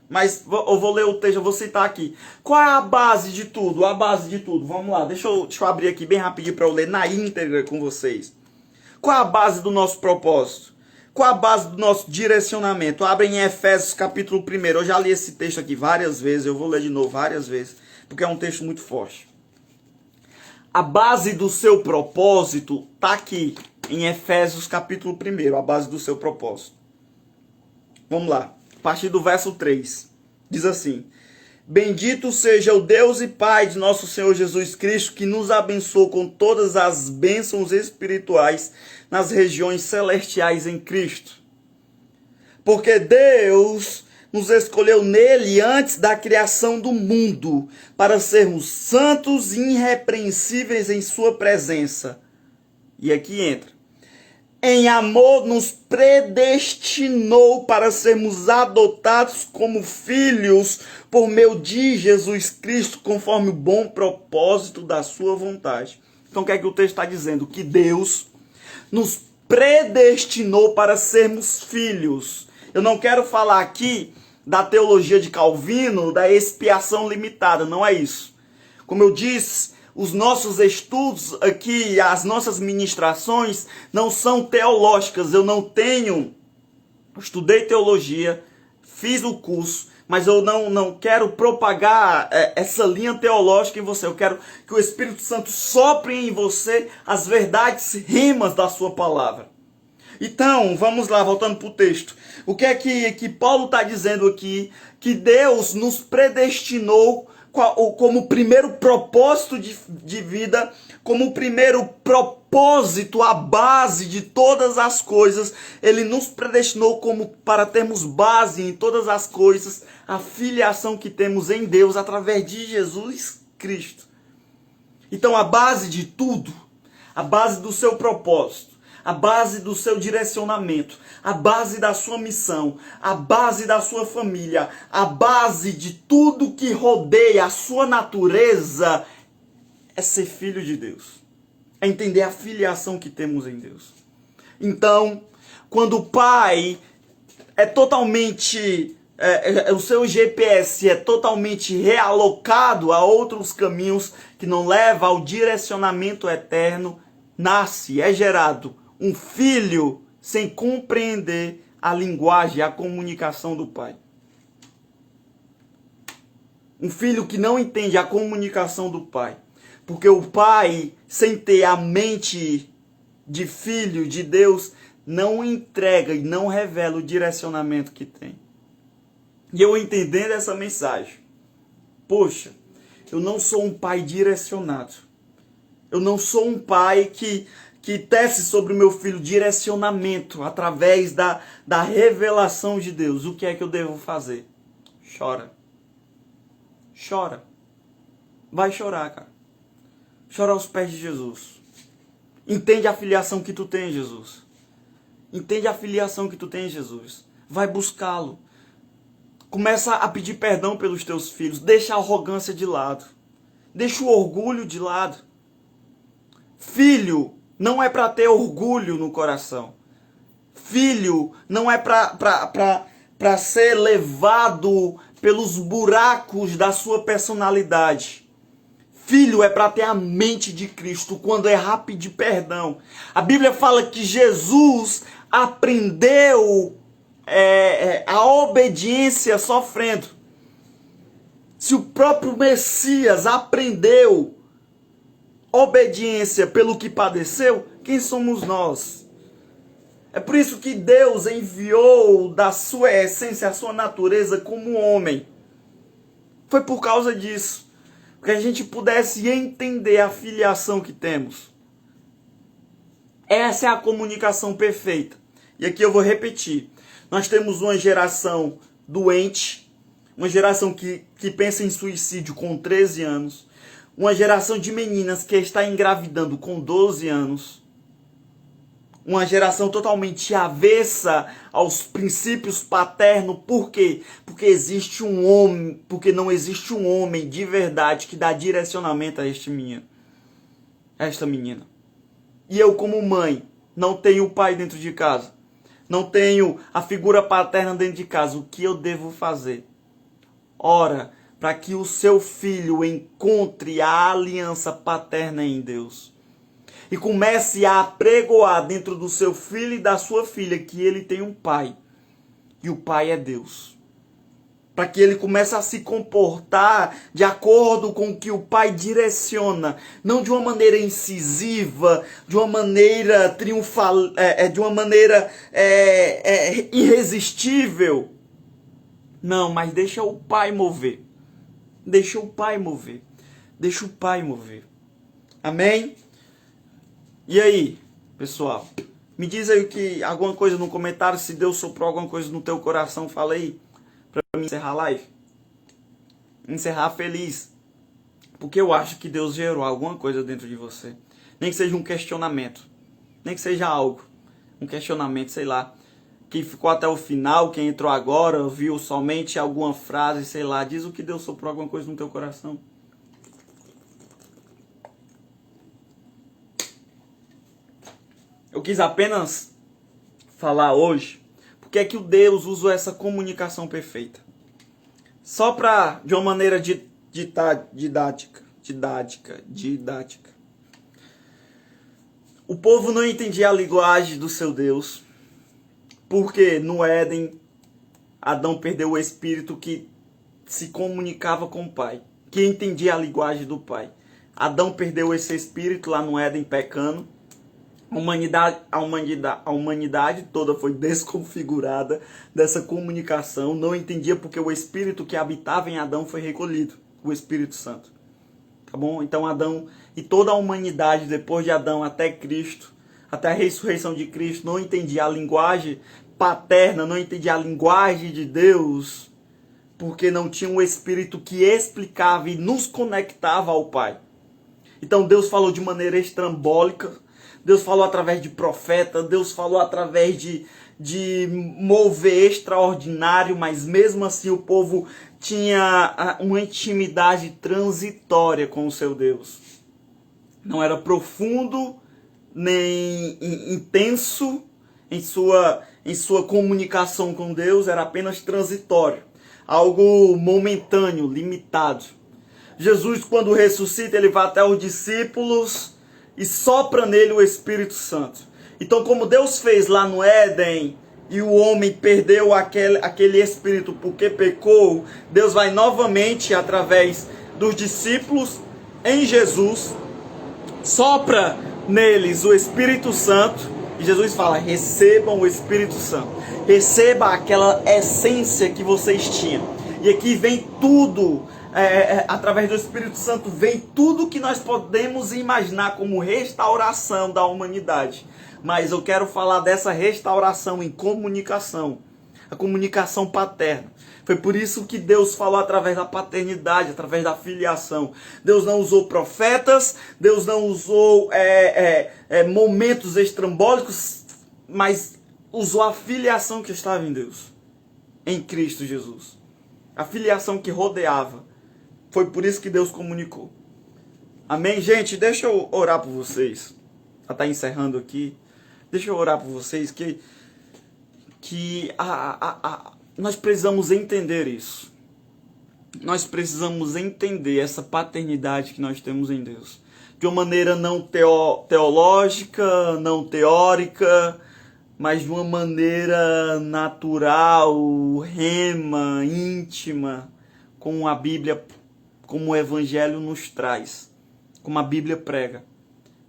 Mas eu vou ler o texto, eu vou citar aqui. Qual é a base de tudo? A base de tudo. Vamos lá, deixa eu abrir aqui bem rapidinho para eu ler na íntegra com vocês. Qual é a base do nosso propósito? Qual é a base do nosso direcionamento? Abrem em Efésios capítulo 1. Eu já li esse texto aqui várias vezes, eu vou ler de novo várias vezes, porque é um texto muito forte. A base do seu propósito está aqui, em Efésios capítulo 1, a base do seu propósito. Vamos lá, a partir do verso 3. Diz assim: Bendito seja o Deus e Pai de nosso Senhor Jesus Cristo, que nos abençoou com todas as bênçãos espirituais nas regiões celestiais em Cristo. Porque Deus nos escolheu nele antes da criação do mundo, para sermos santos e irrepreensíveis em sua presença. E aqui entra. Em amor nos predestinou para sermos adotados como filhos por meio de Jesus Cristo, conforme o bom propósito da sua vontade. Então o que é que o texto está dizendo? Que Deus nos predestinou para sermos filhos. Eu não quero falar aqui da teologia de Calvino, da expiação limitada, não é isso. Como eu disse, os nossos estudos aqui, as nossas ministrações não são teológicas. Eu estudei teologia, fiz o curso, mas eu não quero propagar essa linha teológica em você. Eu quero que o Espírito Santo sopre em você as verdades rimas da sua palavra. Então, vamos lá, voltando para o texto. O que é que Paulo está dizendo aqui? Que Deus nos predestinou como primeiro propósito de vida, como primeiro propósito, a base de todas as coisas. Ele nos predestinou como para termos base em todas as coisas, a filiação que temos em Deus através de Jesus Cristo. Então, a base de tudo, a base do seu propósito, a base do seu direcionamento, a base da sua missão, a base da sua família, a base de tudo que rodeia a sua natureza é ser filho de Deus. É entender a filiação que temos em Deus. Então, quando o pai é totalmente o seu GPS é totalmente realocado a outros caminhos que não levam ao direcionamento eterno, é gerado um filho sem compreender a linguagem, a comunicação do pai. Um filho que não entende a comunicação do pai. Porque o pai, sem ter a mente de filho de Deus, não entrega e não revela o direcionamento que tem. E eu entendendo essa mensagem, poxa, eu não sou um pai direcionado. Eu não sou um pai que tece sobre o meu filho direcionamento através da revelação de Deus. O que é que eu devo fazer? Chora. Chora. Vai chorar, cara. Chora aos pés de Jesus. Entende a filiação que tu tem, Jesus. Entende a filiação que tu tem, Jesus. Vai buscá-lo. Começa a pedir perdão pelos teus filhos. Deixa a arrogância de lado. Deixa o orgulho de lado. Filho não é para ter orgulho no coração. Filho não é para ser levado pelos buracos da sua personalidade. Filho é para ter a mente de Cristo quando errar, pedir perdão. A Bíblia fala que Jesus aprendeu a obediência sofrendo. Se o próprio Messias aprendeu obediência pelo que padeceu, quem somos nós? É por isso que Deus enviou da sua essência, a sua natureza como homem. Foi por causa disso. Para que a gente pudesse entender a filiação que temos. Essa é a comunicação perfeita. E aqui eu vou repetir. Nós temos uma geração doente, uma geração que pensa em suicídio com 13 anos, uma geração de meninas que está engravidando com 12 anos, uma geração totalmente avessa aos princípios paternos. Por quê? Porque existe um homem, porque não existe um homem de verdade que dá direcionamento a esta menina. E eu, como mãe, não tenho pai dentro de casa. Não tenho a figura paterna dentro de casa. O que eu devo fazer? Ora, para que o seu filho encontre a aliança paterna em Deus. E comece a apregoar dentro do seu filho e da sua filha que ele tem um pai. E o pai é Deus. Para que ele comece a se comportar de acordo com o que o pai direciona. Não de uma maneira incisiva, de uma maneira triunfal, de uma maneira irresistível. Não, mas deixa o pai mover. Deixa o pai mover. Deixa o pai mover. Amém? E aí, pessoal? Me diz aí alguma coisa no comentário, se Deus soprou alguma coisa no teu coração, fala aí, para mim encerrar a live. Encerrar feliz. Porque eu acho que Deus gerou alguma coisa dentro de você. Nem que seja um questionamento. Nem que seja algo. Um questionamento, sei lá. Quem ficou até o final, quem entrou agora, viu somente alguma frase, sei lá. Diz o que Deus soprou alguma coisa no teu coração. Eu quis apenas falar hoje porque é que o Deus usou essa comunicação perfeita. Só para, de uma maneira didática. O povo não entendia a linguagem do seu Deus, porque no Éden, Adão perdeu o espírito que se comunicava com o Pai, que entendia a linguagem do Pai. Adão perdeu esse espírito lá no Éden pecando. A humanidade toda foi desconfigurada dessa comunicação. Não entendia porque o Espírito que habitava em Adão foi recolhido. O Espírito Santo. Tá bom? Então Adão e toda a humanidade depois de Adão até Cristo, até a ressurreição de Cristo, não entendia a linguagem paterna, não entendia a linguagem de Deus, porque não tinha um Espírito que explicava e nos conectava ao Pai. Então Deus falou de maneira estrambólica. Deus falou através de profeta, Deus falou através de mover extraordinário, mas mesmo assim o povo tinha uma intimidade transitória com o seu Deus. Não era profundo, nem intenso em sua comunicação com Deus, era apenas transitório. algo momentâneo, limitado. Jesus, quando ressuscita, ele vai até os discípulos e sopra nele o Espírito Santo. Então, como Deus fez lá no Éden, e o homem perdeu aquele Espírito porque pecou, Deus vai novamente, através dos discípulos, em Jesus, sopra neles o Espírito Santo, e Jesus fala, recebam o Espírito Santo, receba aquela essência que vocês tinham. E aqui vem tudo, através do Espírito Santo, vem tudo que nós podemos imaginar como restauração da humanidade. Mas eu quero falar dessa restauração em comunicação, a comunicação paterna. Foi por isso que Deus falou através da paternidade, através da filiação. Deus não usou profetas, Deus não usou momentos estrambólicos, mas usou a filiação que estava em Deus, em Cristo Jesus. A filiação que rodeava. Foi por isso que Deus comunicou. Amém, gente? Deixa eu orar por vocês. Já está encerrando aqui. Deixa eu orar por vocês que nós precisamos entender isso. Nós precisamos entender essa paternidade que nós temos em Deus. De uma maneira não teológica, não teórica, mas de uma maneira natural, rema, íntima, como a Bíblia, como o Evangelho nos traz, como a Bíblia prega.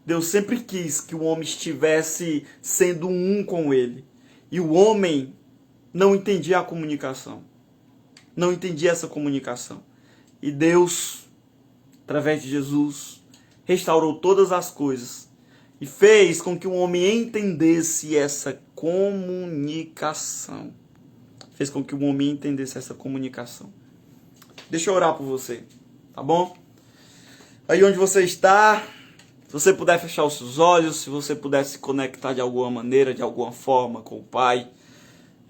Deus sempre quis que o homem estivesse sendo um com ele. E o homem não entendia a comunicação. Não entendia essa comunicação. E Deus, através de Jesus, restaurou todas as coisas. E fez com que o homem entendesse essa comunicação. Fez com que o homem entendesse essa comunicação. Deixa eu orar por você, tá bom? Aí onde você está, se você puder fechar os seus olhos, se você puder se conectar de alguma maneira, de alguma forma com o Pai,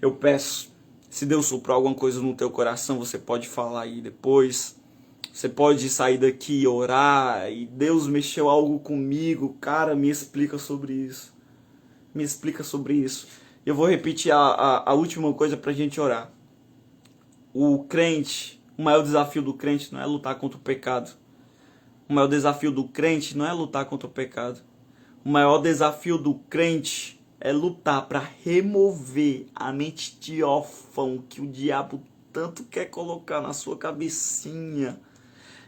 eu peço. Se Deus soprou alguma coisa no teu coração, você pode falar aí depois. Você pode sair daqui e orar. E Deus mexeu algo comigo. Cara, me explica sobre isso. Me explica sobre isso. Eu vou repetir a última coisa pra gente orar. O crente, o maior desafio do crente não é lutar contra o pecado. O maior desafio do crente não é lutar contra o pecado. O maior desafio do crente é lutar para remover a mente de órfão que o diabo tanto quer colocar na sua cabecinha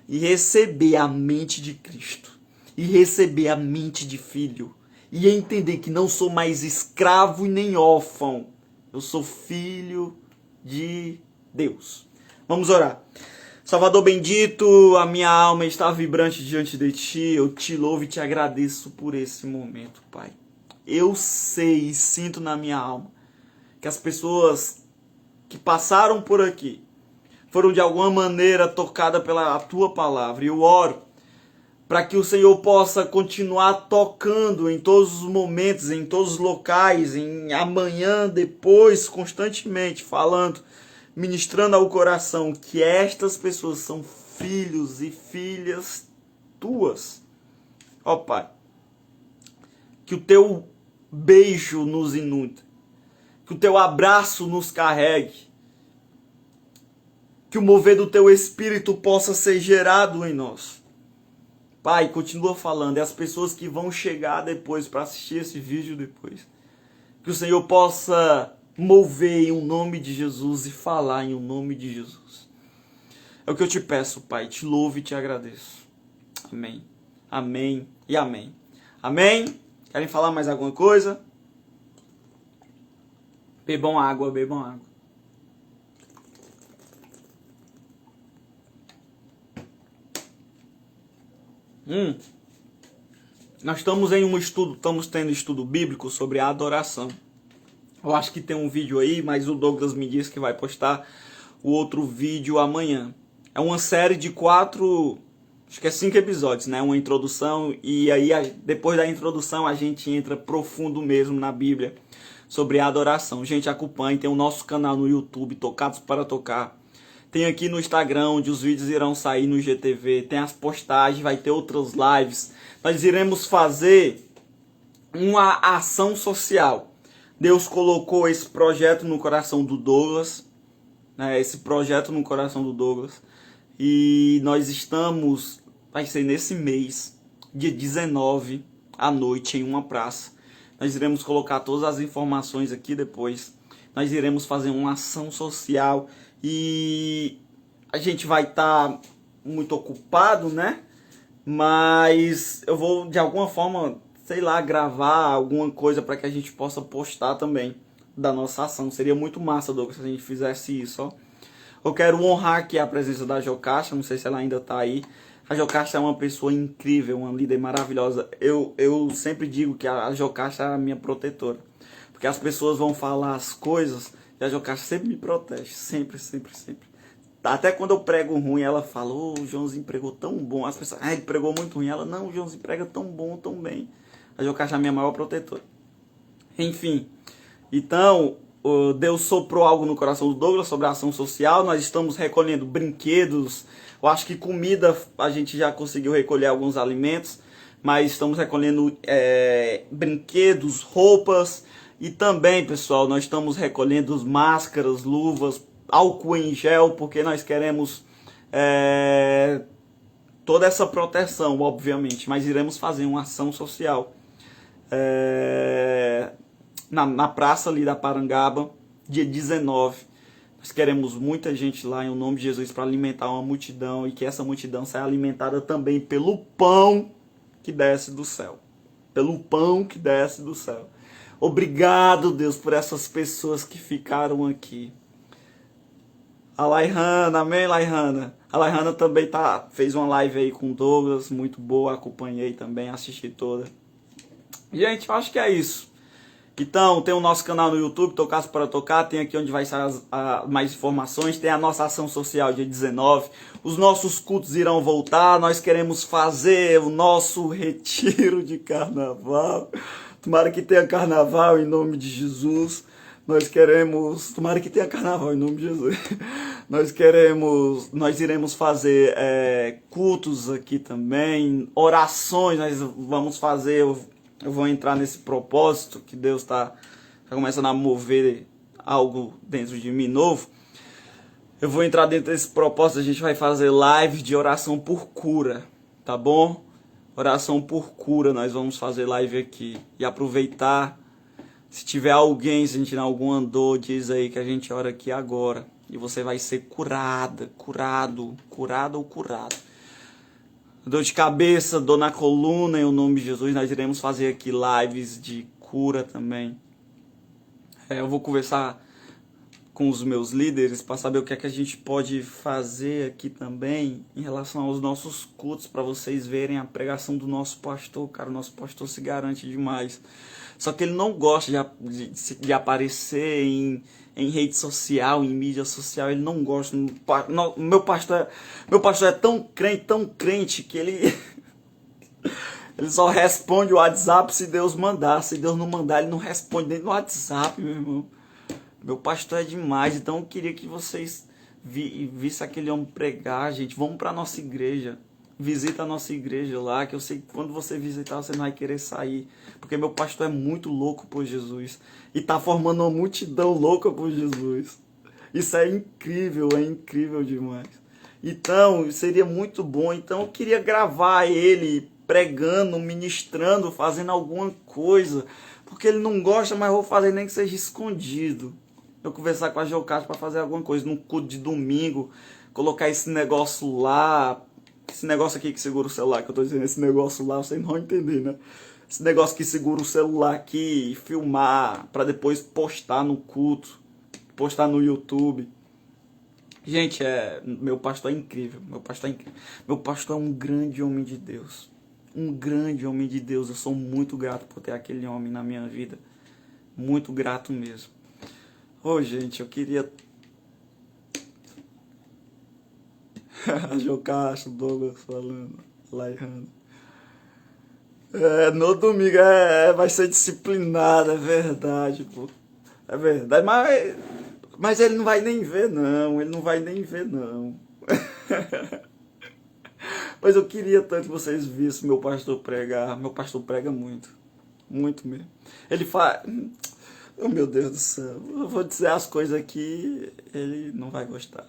e receber a mente de Cristo e receber a mente de filho e entender que não sou mais escravo e nem órfão. Eu sou filho de Deus. Vamos orar. Salvador bendito, a minha alma está vibrante diante de Ti. Eu Te louvo e Te agradeço por esse momento, Pai. Eu sei e sinto na minha alma que as pessoas que passaram por aqui foram de alguma maneira tocadas pela Tua palavra. E eu oro para que o Senhor possa continuar tocando em todos os momentos, em todos os locais, em amanhã, depois, constantemente, falando, ministrando ao coração que estas pessoas são filhos e filhas Tuas. Ó Pai, que o Teu beijo nos inunde, que o Teu abraço nos carregue, que o mover do Teu Espírito possa ser gerado em nós. Pai, continua falando, e as pessoas que vão chegar depois para assistir esse vídeo depois, que o Senhor possa mover em um nome de Jesus e falar em um nome de Jesus. É o que eu te peço, Pai. Te louvo e te agradeço. Amém. Amém e amém. Amém? Querem falar mais alguma coisa? Bebam água, bebam água. Nós estamos em um estudo, estamos tendo estudo bíblico sobre a adoração. Eu acho que tem um vídeo aí, mas o Douglas me disse que vai postar o outro vídeo amanhã. É uma série de 4, acho que é 5 episódios, né? Uma introdução, e aí depois da introdução a gente entra profundo mesmo na Bíblia sobre a adoração. Gente, acompanhe, tem o nosso canal no YouTube, Tocados para Tocar. Tem aqui no Instagram, onde os vídeos irão sair no IGTV. Tem as postagens, vai ter outras lives. Nós iremos fazer uma ação social. Deus colocou esse projeto no coração do Douglas. né, esse projeto no coração do Douglas. E nós estamos, vai ser nesse mês, dia 19, à noite, em uma praça. Nós iremos colocar todas as informações aqui depois. Nós iremos fazer uma ação social e a gente vai estar muito ocupado, né? Mas eu vou, de alguma forma, sei lá, gravar alguma coisa para que a gente possa postar também da nossa ação. Seria muito massa, Douglas, se a gente fizesse isso, ó. Eu quero honrar aqui a presença da Jocasta, não sei se ela ainda está aí. A Jocasta é uma pessoa incrível, uma líder maravilhosa. Eu sempre digo que a Jocasta é a minha protetora. Porque as pessoas vão falar as coisas e a Jocasta sempre me protege. Sempre, sempre, sempre. Até quando eu prego ruim, ela fala: ô, o Joãozinho pregou tão bom. As pessoas: ele pregou muito ruim. Ela: não, o Joãozinho prega tão bom, tão bem. A Jocasta é a minha maior protetora. Enfim, então, Deus soprou algo no coração do Douglas sobre a ação social. Nós estamos recolhendo brinquedos. Eu acho que comida a gente já conseguiu recolher alguns alimentos, mas estamos recolhendo brinquedos, roupas. E também, pessoal, nós estamos recolhendo máscaras, luvas, álcool em gel, porque nós queremos toda essa proteção, obviamente. Mas iremos fazer uma ação social na praça ali da Parangaba, dia 19. Nós queremos muita gente lá, em nome de Jesus, para alimentar uma multidão, e que essa multidão saia alimentada também pelo pão que desce do céu. Pelo pão que desce do céu. Obrigado, Deus, por essas pessoas que ficaram aqui. A Laihana, amém, Laihana? A Laihana também fez uma live aí com o Douglas, muito boa, acompanhei também, assisti toda. Gente, eu acho que é isso. Então, tem o nosso canal no YouTube, Tocasse para Tocar, tem aqui onde vai sair mais informações, tem a nossa ação social dia 19, os nossos cultos irão voltar, nós queremos fazer o nosso retiro de carnaval, tomara que tenha carnaval em nome de Jesus, tomara que tenha carnaval em nome de Jesus, nós iremos fazer cultos aqui também, orações, nós vamos fazer... Eu vou entrar nesse propósito que Deus está começando a mover algo dentro de mim novo. Eu vou entrar dentro desse propósito, a gente vai fazer live de oração por cura, tá bom? Oração por cura, nós vamos fazer live aqui. E aproveitar, se tiver alguém sentindo alguma dor, diz aí que a gente ora aqui agora. E você vai ser curada, curado ou curado. Dor de cabeça, dor na coluna, em nome de Jesus, nós iremos fazer aqui lives de cura também. Eu vou conversar com os meus líderes para saber o que é que a gente pode fazer aqui também em relação aos nossos cultos, para vocês verem a pregação do nosso pastor. Cara, o nosso pastor se garante demais. Só que ele não gosta de aparecer em rede social, em mídia social, ele não gosta. Meu pastor é tão crente que ele só responde o WhatsApp se Deus mandar. Se Deus não mandar, ele não responde nem no WhatsApp, meu irmão. Meu pastor é demais, então eu queria que vocês vissem aquele homem pregar, gente. Vamos para a nossa igreja. Visita a nossa igreja lá, que eu sei que quando você visitar, você não vai querer sair. Porque meu pastor é muito louco por Jesus. E tá formando uma multidão louca por Jesus. Isso é incrível demais. Então, seria muito bom. Então, eu queria gravar ele pregando, ministrando, fazendo alguma coisa. Porque ele não gosta, mas eu vou fazer nem que seja escondido. Eu conversar com a Jocasta para fazer alguma coisa no culto de domingo. Colocar esse negócio lá. Esse negócio aqui que segura o celular, que eu tô dizendo, esse negócio lá, vocês não vão entender, né? Esse negócio que segura o celular aqui e filmar para depois postar no culto, postar no YouTube. Gente, meu pastor é incrível, meu pastor é incrível. Meu pastor é um grande homem de Deus. Um grande homem de Deus. Eu sou muito grato por ter aquele homem na minha vida. Muito grato mesmo. Gente, eu queria... A Jocasta, o Douglas falando, Laihana. No domingo vai ser disciplinado, é verdade, pô. É verdade, mas ele não vai nem ver, não. Ele não vai nem ver, não. Mas eu queria tanto que vocês vissem meu pastor pregar. Meu pastor prega muito. Muito mesmo. Ele faz... Oh, meu Deus do céu. Eu vou dizer as coisas aqui, ele não vai gostar.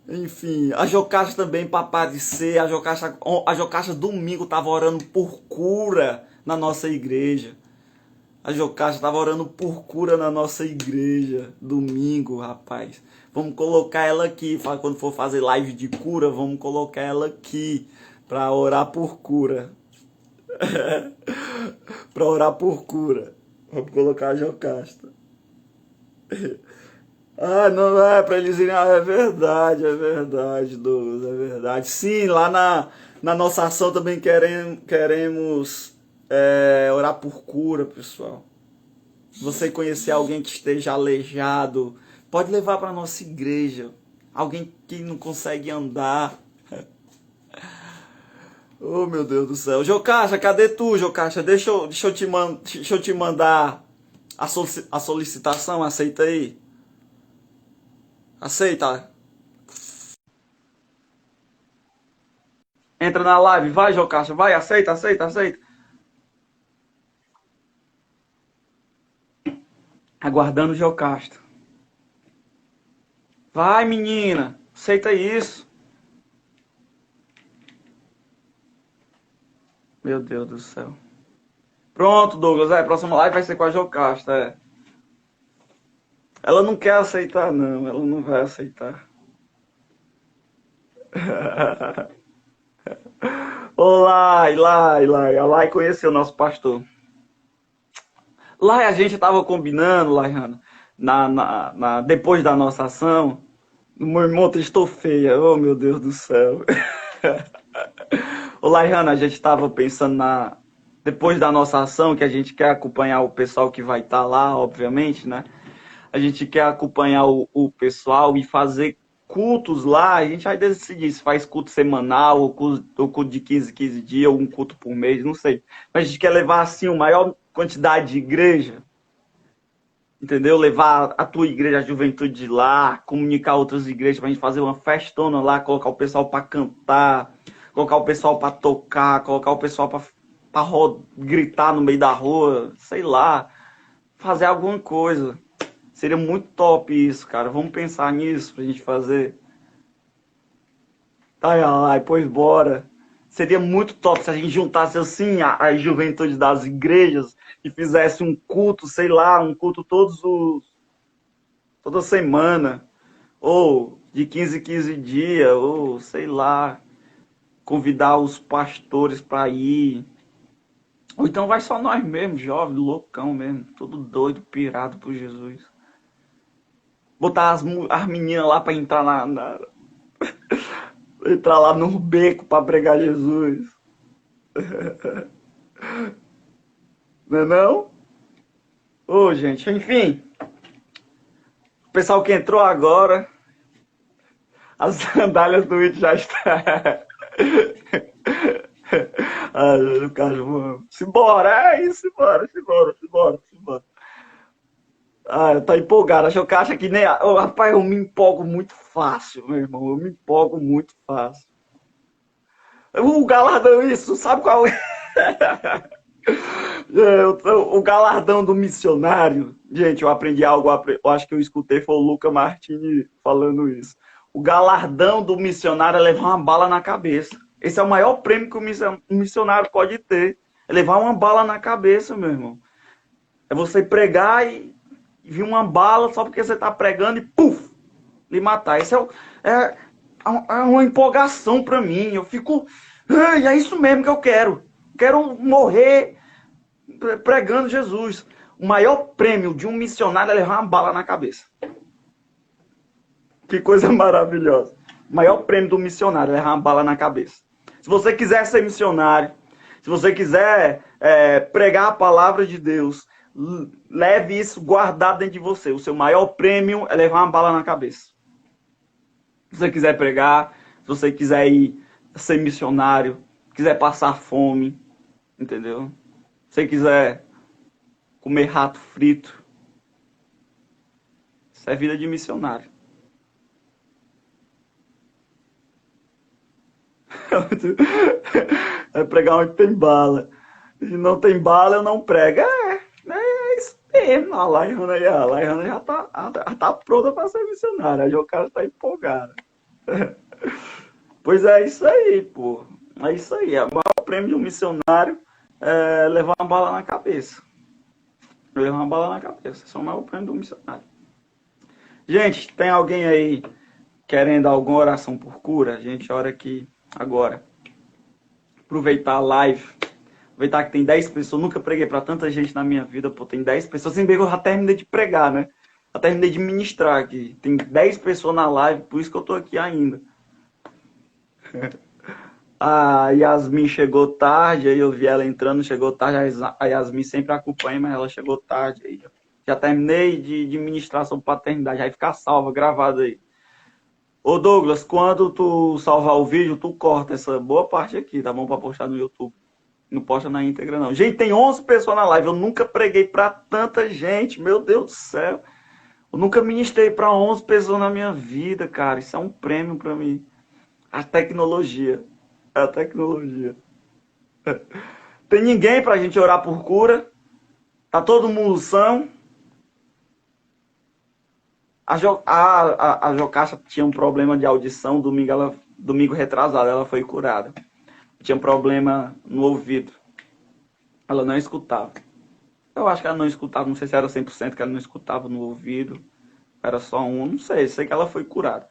Enfim, a Jocasta também para aparecer. A Jocasta domingo tava orando por cura na nossa igreja. A Jocasta tava orando por cura na nossa igreja. Domingo, rapaz. Vamos colocar ela aqui. Quando for fazer live de cura, vamos colocar ela aqui para orar por cura. Para orar por cura. Vamos colocar a Jocasta. Ah, não é pra eles irem. Ah, é verdade, Douglas, é verdade. Sim, lá na nossa ação também queremos orar por cura, pessoal. Se você conhecer alguém que esteja aleijado, pode levar para nossa igreja. Alguém que não consegue andar. Oh, meu Deus do céu. Jocasta, cadê tu, Jocasta? Deixa eu te mandar a solicitação, aceita aí. Aceita. Entra na live, vai, Jocasta, vai, aceita, aceita, aceita. Aguardando o Jocasta. Vai, menina, aceita isso. Meu Deus do céu. Pronto, Douglas, a próxima live vai ser com a Jocasta, Ela não quer aceitar, não, ela não vai aceitar. Olá, Lai conheceu o nosso pastor. Lá a gente tava combinando, Laihana, depois da nossa ação. Meu irmão, estou feia. Oh, meu Deus do céu. Ô, Laihana, a gente tava pensando depois da nossa ação, que a gente quer acompanhar o pessoal que vai estar lá, obviamente, né? A gente quer acompanhar o pessoal e fazer cultos lá. A gente vai decidir se faz culto semanal, ou culto de 15 dias, ou um culto por mês, não sei. Mas a gente quer levar, assim, a maior quantidade de igreja, entendeu? Levar a tua igreja, a juventude de lá, comunicar outras igrejas pra gente fazer uma festona lá, colocar o pessoal pra cantar, colocar o pessoal pra tocar, colocar o pessoal pra gritar no meio da rua, sei lá, fazer alguma coisa. Seria muito top isso, cara. Vamos pensar nisso pra gente fazer. Ai, ai, pois bora. Seria muito top se a gente juntasse assim a juventude das igrejas e fizesse um culto, sei lá, um culto toda semana, ou de 15 em 15 dias, ou sei lá, convidar os pastores para ir. Ou então vai só nós mesmos, jovens, loucão mesmo, todo doido, pirado por Jesus. Botar as meninas lá para entrar entrar lá no beco para pregar Jesus. Não é não? Ô, gente, enfim. O pessoal que entrou agora, as sandálias do It já estão. Ah, Lucas, vamos. Simbora, é isso, simbora. Ah, tá empolgado. Acho que acha que nem. Oh, rapaz, eu me empolgo muito fácil, meu irmão. Eu me empolgo muito fácil. O galardão, isso, sabe qual é? O galardão do missionário. Gente, eu aprendi algo, eu acho que eu escutei, foi o Luca Martini falando isso. O galardão do missionário é levar uma bala na cabeça. Esse é o maior prêmio que o missionário pode ter. É levar uma bala na cabeça, meu irmão. É você pregar e vir uma bala só porque você está pregando e puf, lhe matar. Isso é uma empolgação para mim. Eu fico, é isso mesmo que eu quero. Quero morrer pregando Jesus. O maior prêmio de um missionário é levar uma bala na cabeça. Que coisa maravilhosa. O maior prêmio do missionário é levar uma bala na cabeça. Se você quiser ser missionário, se você quiser pregar a palavra de Deus, leve isso guardado dentro de você. O seu maior prêmio é levar uma bala na cabeça. Se você quiser pregar, se você quiser ir ser missionário, quiser passar fome, entendeu? Se você quiser comer rato frito, isso é vida de missionário. É pregar onde tem bala. Se não tem bala, eu não prego. mesmo, a Laihana já tá pronta para ser missionária. Aí o cara tá empolgado. Pois é isso aí, pô. É isso aí. O maior prêmio de um missionário é levar uma bala na cabeça. Levar uma bala na cabeça. Esse é o maior prêmio de um missionário. Gente, tem alguém aí querendo alguma oração por cura? A gente ora aqui agora. Aproveitar a live. Aproveitar que tem 10 pessoas. Nunca preguei para tanta gente na minha vida, pô. Tem 10 pessoas. Sem bem que eu já terminei de pregar, né? Já terminei de ministrar aqui. Tem 10 pessoas na live, por isso que eu tô aqui ainda. A Yasmin chegou tarde, aí eu vi ela entrando, chegou tarde. A Yasmin sempre acompanha, mas ela chegou tarde. Aí já terminei de ministrar sobre paternidade, aí fica salva, gravado aí. Ô Douglas, quando tu salvar o vídeo, tu corta essa boa parte aqui, tá bom? Pra postar no YouTube. Não posta na íntegra, não. Gente, tem 11 pessoas na live. Eu nunca preguei pra tanta gente, meu Deus do céu. Eu nunca ministrei pra 11 pessoas na minha vida, cara. Isso é um prêmio pra mim. A tecnologia. A tecnologia. Tem ninguém pra gente orar por cura? Tá todo mundo são? A Jocasta tinha um problema de audição, domingo retrasado, ela foi curada. Tinha um problema no ouvido. Ela não escutava. Eu acho que ela não escutava, não sei se era 100% que ela não escutava no ouvido. Era só um, não sei que ela foi curada.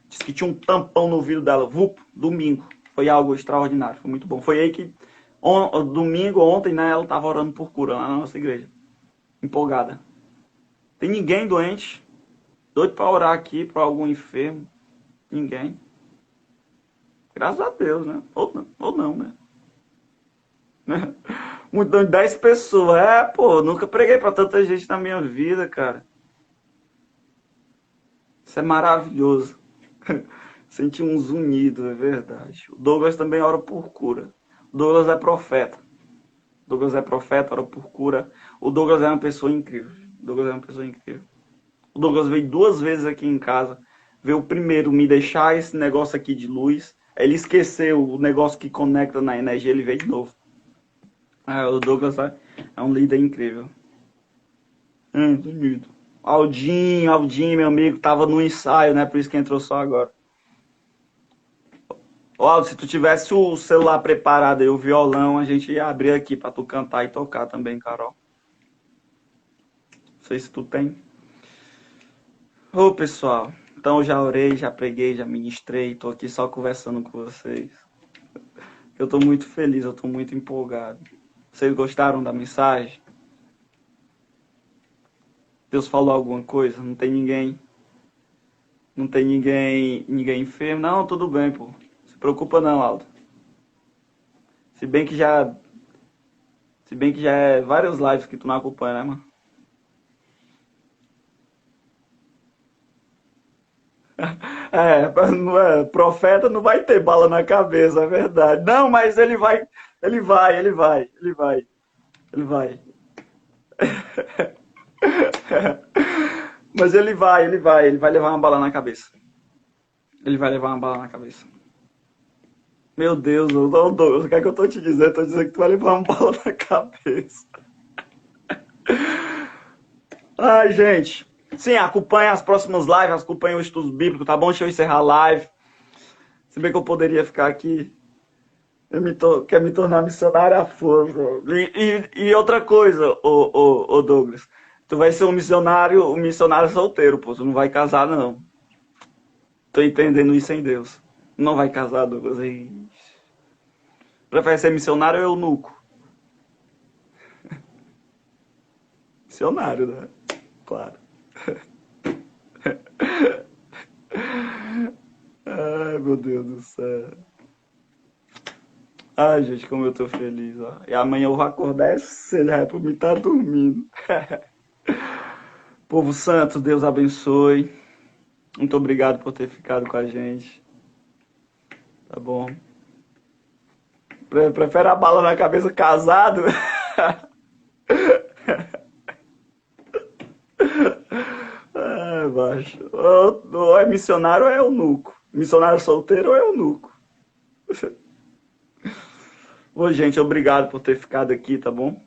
Disse que tinha um tampão no ouvido dela, domingo. Foi algo extraordinário, foi muito bom. Foi aí que, domingo, ontem, né, ela estava orando por cura lá na nossa igreja. Empolgada. Tem ninguém doente? Doido para orar aqui para algum enfermo? Ninguém. Graças a Deus, né? Ou não, né? Muito de 10 pessoas. Pô, nunca preguei para tanta gente na minha vida, cara. Isso é maravilhoso. Senti uns unidos, é verdade. O Douglas também ora por cura. O Douglas é profeta. O Douglas é profeta, ora por cura. O Douglas é uma pessoa incrível. O Douglas é uma pessoa incrível. O Douglas veio 2 vezes aqui em casa. Veio primeiro me deixar esse negócio aqui de luz. Ele esqueceu o negócio que conecta na energia, ele veio de novo. O Douglas é um líder incrível. Unido. Aldinho, meu amigo, tava no ensaio, né? Por isso que entrou só agora. Aldo, se tu tivesse o celular preparado e o violão, a gente ia abrir aqui pra tu cantar e tocar também, Carol. Não sei se tu tem. Ô, pessoal, então eu já orei, já preguei, já ministrei, tô aqui só conversando com vocês. Eu tô muito feliz, eu tô muito empolgado. Vocês gostaram da mensagem? Deus falou alguma coisa? Não tem ninguém? Não tem ninguém enfermo? Não, tudo bem, pô. Se preocupa não, Aldo. Se bem que já é várias lives que tu não acompanha, né, mano? Profeta não vai ter bala na cabeça, é verdade. Não, mas ele vai. Mas ele vai levar uma bala na cabeça. Ele vai levar uma bala na cabeça. Meu Deus, o que é que eu tô te dizendo? Eu tô dizendo que tu vai levar uma bala na cabeça. Ai, gente. Sim, acompanha as próximas lives, acompanha o estudo bíblico, tá bom? Deixa eu encerrar a live. Se bem que eu poderia ficar aqui. Quer me tornar missionário à força. E outra coisa, ô Douglas. Tu vai ser um missionário solteiro, pô. Tu não vai casar, não. Tô entendendo isso em Deus. Não vai casar, Douglas. Prefere ser missionário ou eunuco? Missionário, né? Claro. Ai, meu Deus do céu. Ai, gente, como eu tô feliz, ó. E amanhã eu vou acordar cedo, já é pra mim estar dormindo. Povo santo, Deus abençoe. Muito obrigado por ter ficado com a gente. Tá bom? Prefere a bala na cabeça casado? Baixo. Ou é missionário ou é eunuco. Missionário solteiro ou é eunuco. Ô, gente, obrigado por ter ficado aqui, tá bom?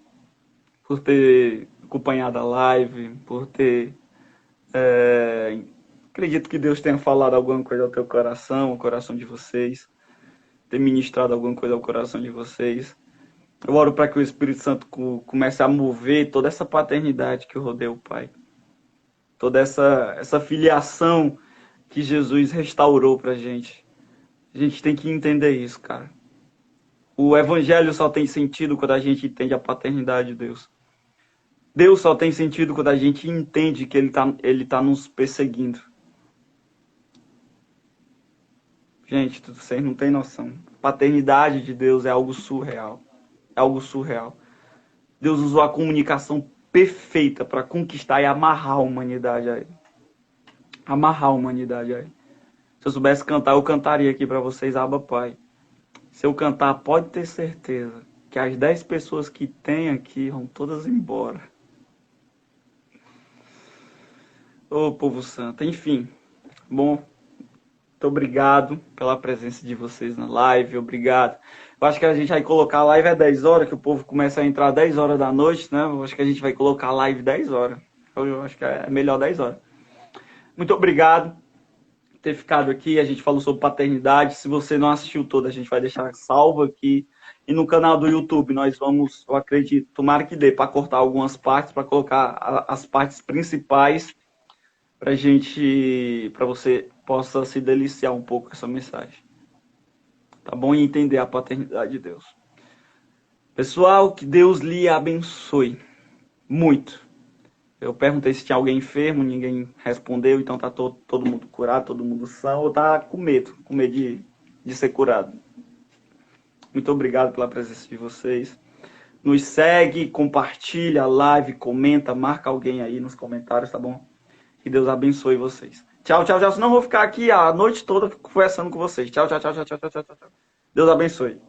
Por ter acompanhado a live, por ter... acredito que Deus tenha falado alguma coisa ao teu coração, ao coração de vocês, ter ministrado alguma coisa ao coração de vocês. Eu oro para que o Espírito Santo comece a mover toda essa paternidade que rodeia o Pai. Toda essa filiação que Jesus restaurou pra gente. A gente tem que entender isso, cara. O evangelho só tem sentido quando a gente entende a paternidade de Deus. Deus só tem sentido quando a gente entende que Ele tá nos perseguindo. Gente, vocês não têm noção. A paternidade de Deus é algo surreal. É algo surreal. Deus usou a comunicação perfeita para conquistar e amarrar a humanidade a Ele. Amarrar a humanidade a Ele. Se eu soubesse cantar, eu cantaria aqui para vocês, Abba Pai. Se eu cantar, pode ter certeza que as 10 pessoas que tem aqui vão todas embora. Ô, povo santo. Enfim, bom, muito obrigado pela presença de vocês na live, obrigado. Eu acho que a gente vai colocar a live às 10 horas, que o povo começa a entrar às 10 horas da noite, né? Eu acho que a gente vai colocar a live 10 horas. Eu acho que é melhor 10 horas. Muito obrigado por ter ficado aqui. A gente falou sobre paternidade. Se você não assistiu toda, a gente vai deixar salvo aqui. E no canal do YouTube nós vamos, eu acredito, tomara que dê para cortar algumas partes, para colocar as partes principais para você possa se deliciar um pouco com essa mensagem. Tá bom? E entender a paternidade de Deus. Pessoal, que Deus lhe abençoe muito. Eu perguntei se tinha alguém enfermo, ninguém respondeu, então tá todo mundo curado, todo mundo são, ou tá com medo de ser curado. Muito obrigado pela presença de vocês. Nos segue, compartilha a live, comenta, marca alguém aí nos comentários, tá bom? Que Deus abençoe vocês. Tchau, tchau, tchau. Senão eu vou ficar aqui a noite toda conversando com vocês. Tchau, tchau, tchau, tchau, tchau, tchau, tchau. Deus abençoe.